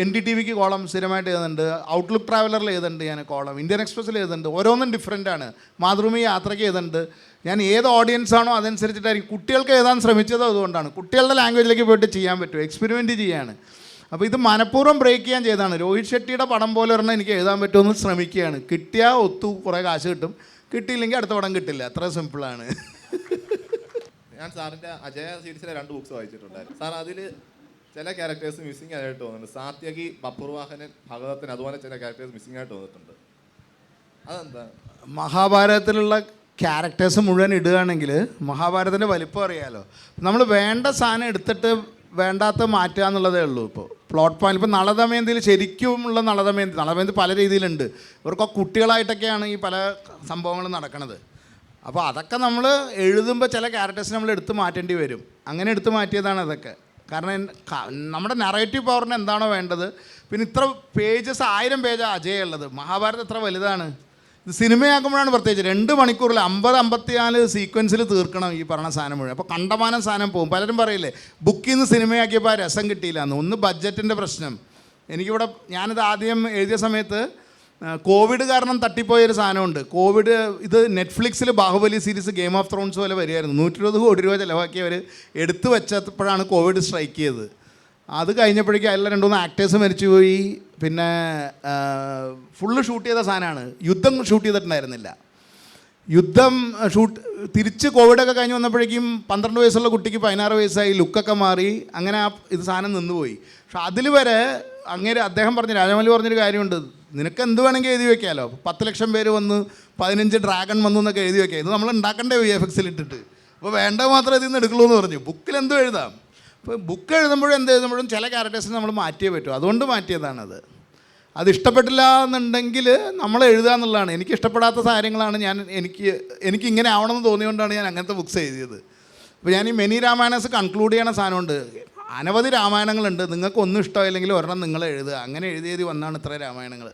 NDTV-ക്ക് കോളം സ്ഥിരമായിട്ട് എഴുതുന്നുണ്ട്, ഔട്ട്ലുക്ക് ട്രാവലറിൽ എഴുതുന്നുണ്ട്, ഞാൻ കോളം ഇന്ത്യൻ എക്സ്പ്രസ്സിൽ എഴുതുന്നുണ്ട്. ഓരോന്നും ഡിഫറെൻ്റാണ്. മാതൃഭൂമി യാത്രയ്ക്ക് എഴുതുന്നുണ്ട്. ഞാൻ ഏത് ഓഡിയൻസാണോ അതനുസരിച്ചിട്ടായിരിക്കും. കുട്ടികൾക്ക് എഴുതാൻ ശ്രമിച്ചത് അതുകൊണ്ടാണ്. കുട്ടികളുടെ ലാംഗ്വേജിലേക്ക് പോയിട്ട് ചെയ്യാൻ പറ്റും, എക്സ്പെരിമെൻറ്റ് ചെയ്യാണ്. അപ്പോൾ ഇത് മനഃപൂർവ്വം ബ്രേക്ക് ചെയ്യാൻ ചെയ്തതാണ്. രോഹിത് ഷെട്ടിയുടെ പടം പോലെ ഒരെണ്ണം എനിക്ക് എഴുതാൻ പറ്റുമെന്ന് ശ്രമിക്കുകയാണ്. കിട്ടിയാൽ കുറേ കാശ് കിട്ടും, കിട്ടിയില്ലെങ്കിൽ അടുത്ത പടം കിട്ടില്ല. അത്ര സിമ്പിളാണ്. ഞാൻ സാറിൻ്റെ അജയ സീരീസിലെ 2 ബുക്സ് വായിച്ചിട്ടുണ്ടായിരുന്നു. സാർ അതിൽ ചില ക്യാരക്ടേഴ്സ് മിസ്സിംഗ് ആയിട്ട് തോന്നുന്നുണ്ട്. സാത്യകി, ബപ്പുർവാഹനൻ, ഭഗവത്തിന്, അതുപോലെ ചില ക്യാരക്ടേഴ്സ് മിസ്സിംഗ് ആയിട്ട് തോന്നിയിട്ടുണ്ട്. അതെന്താ? മഹാഭാരതത്തിലുള്ള ക്യാരക്ടേഴ്സ് മുഴുവൻ ഇടുകയാണെങ്കിൽ മഹാഭാരതത്തിൻ്റെ വലിപ്പം അറിയാമല്ലോ. നമ്മൾ വേണ്ട സാധനം എടുത്തിട്ട് വേണ്ടാത്ത മാറ്റുക എന്നുള്ളതേ ഉള്ളൂ. ഇപ്പോൾ പ്ലോട്ട് പോയിന്റ്, ഇപ്പോൾ നളദമയന്തിയിൽ ശരിക്കുമുള്ള നളദമയന്തി പല രീതിയിലുണ്ട്. ഇവർക്കൊക്കെ കുട്ടികളായിട്ടൊക്കെയാണ് ഈ പല സംഭവങ്ങളും നടക്കുന്നത്. അപ്പോൾ അതൊക്കെ നമ്മൾ എഴുതുമ്പോൾ ചില ക്യാരക്ടേഴ്സ് നമ്മൾ എടുത്ത് മാറ്റേണ്ടി വരും. അങ്ങനെ എടുത്ത് മാറ്റിയതാണ് അതൊക്കെ. കാരണം നമ്മുടെ നറേറ്റീവ് പവറിന് എന്താണോ വേണ്ടത്. പിന്നെ ഇത്ര പേജസ് 1000 പേജാണ് അജയ ഉള്ളത്. മഹാഭാരതം എത്ര വലുതാണ്. ഇത് സിനിമയാക്കുമ്പോഴാണ് പ്രത്യേകിച്ച് 2 മണിക്കൂറിൽ 50-54 സീക്വൻസിൽ തീർക്കണം ഈ പറഞ്ഞ സാധനം മുഴുവൻ. അപ്പോൾ കണ്ടമാനം സാധനം പോകും. പലരും പറയില്ലേ ബുക്കിൽ നിന്ന് സിനിമയാക്കിയപ്പോൾ ആ രസം കിട്ടിയില്ല എന്ന്. ഒന്ന് ബഡ്ജറ്റിൻ്റെ പ്രശ്നം. എനിക്കിവിടെ ഞാനിത് ആദ്യം എഴുതിയ സമയത്ത് കോവിഡ് കാരണം തട്ടിപ്പോയൊരു സാധനമുണ്ട്. കോവിഡ് ഇത് നെറ്റ്ഫ്ലിക്സിൽ Baahubali series game of thrones പോലെ വരികയായിരുന്നു. 120 കോടി രൂപ ചിലവാക്കിയവർ എടുത്തു വെച്ചപ്പോഴാണ് കോവിഡ് സ്ട്രൈക്ക് ചെയ്തത്. അത് കഴിഞ്ഞപ്പോഴേക്കും അതിൽ 2-3 ആക്ടേഴ്സ് മരിച്ചുപോയി. പിന്നെ ഫുള്ള് ഷൂട്ട് ചെയ്ത സാധനമാണ്. യുദ്ധം ഷൂട്ട് ചെയ്തിട്ടുണ്ടായിരുന്നില്ല. യുദ്ധം തിരിച്ച് കോവിഡൊക്കെ കഴിഞ്ഞ് വന്നപ്പോഴേക്കും 12 വയസ്സുള്ള കുട്ടിക്ക് 16 വയസ്സായി, ലുക്കൊക്കെ മാറി. അങ്ങനെ ഇത് സാധനം നിന്നുപോയി. പക്ഷെ അതിൽ വരെ അദ്ദേഹം രാജമൗലി പറഞ്ഞൊരു കാര്യമുണ്ട്, നിനക്ക് എന്ത് വേണമെങ്കിൽ എഴുതി വെക്കാമല്ലോ. 10 ലക്ഷം പേര് വന്ന് 15 ഡ്രാഗൺ വന്നു എന്നൊക്കെ എഴുതി വെക്കാം. ഇത് നമ്മൾ ഉണ്ടാക്കണ്ടേ VFX-ൽ ഇട്ടിട്ട്. അപ്പോൾ വേണ്ട മാത്രമേ ഇതിൽ നിന്ന് എടുക്കുള്ളൂ എന്ന് പറഞ്ഞു. ബുക്കിൽ എന്തോ എഴുതാം. ഇപ്പോൾ ബുക്ക് എഴുതുമ്പോഴും എന്ത് എഴുതുമ്പോഴും ചില ക്യാരക്ടേഴ്സിന് നമ്മൾ മാറ്റിയേ പറ്റൂ. അതുകൊണ്ട് മാറ്റിയതാണത്. അത് ഇഷ്ടപ്പെട്ടില്ല എന്നുണ്ടെങ്കിൽ നമ്മൾ എഴുതുക എന്നുള്ളതാണ്. എനിക്ക് ഇഷ്ടപ്പെടാത്ത കാര്യങ്ങളാണ് എനിക്ക് ഇങ്ങനെ ആവണമെന്ന് തോന്നിയുകൊണ്ടാണ് ഞാൻ അങ്ങനത്തെ ബുക്സ് എഴുതിയത്. അപ്പോൾ ഞാൻ ഈ മെനി രാമായണസ് കൺക്ലൂഡ് ചെയ്യണ സാധനമുണ്ട്. അനവധി രാമായണങ്ങളുണ്ട്. നിങ്ങൾക്ക് ഒന്നും ഇഷ്ടമായില്ലെങ്കിൽ ഒരെണ്ണം നിങ്ങൾ എഴുതുക. അങ്ങനെ എഴുതി വന്നാണ് ഇത്ര രാമായണങ്ങൾ.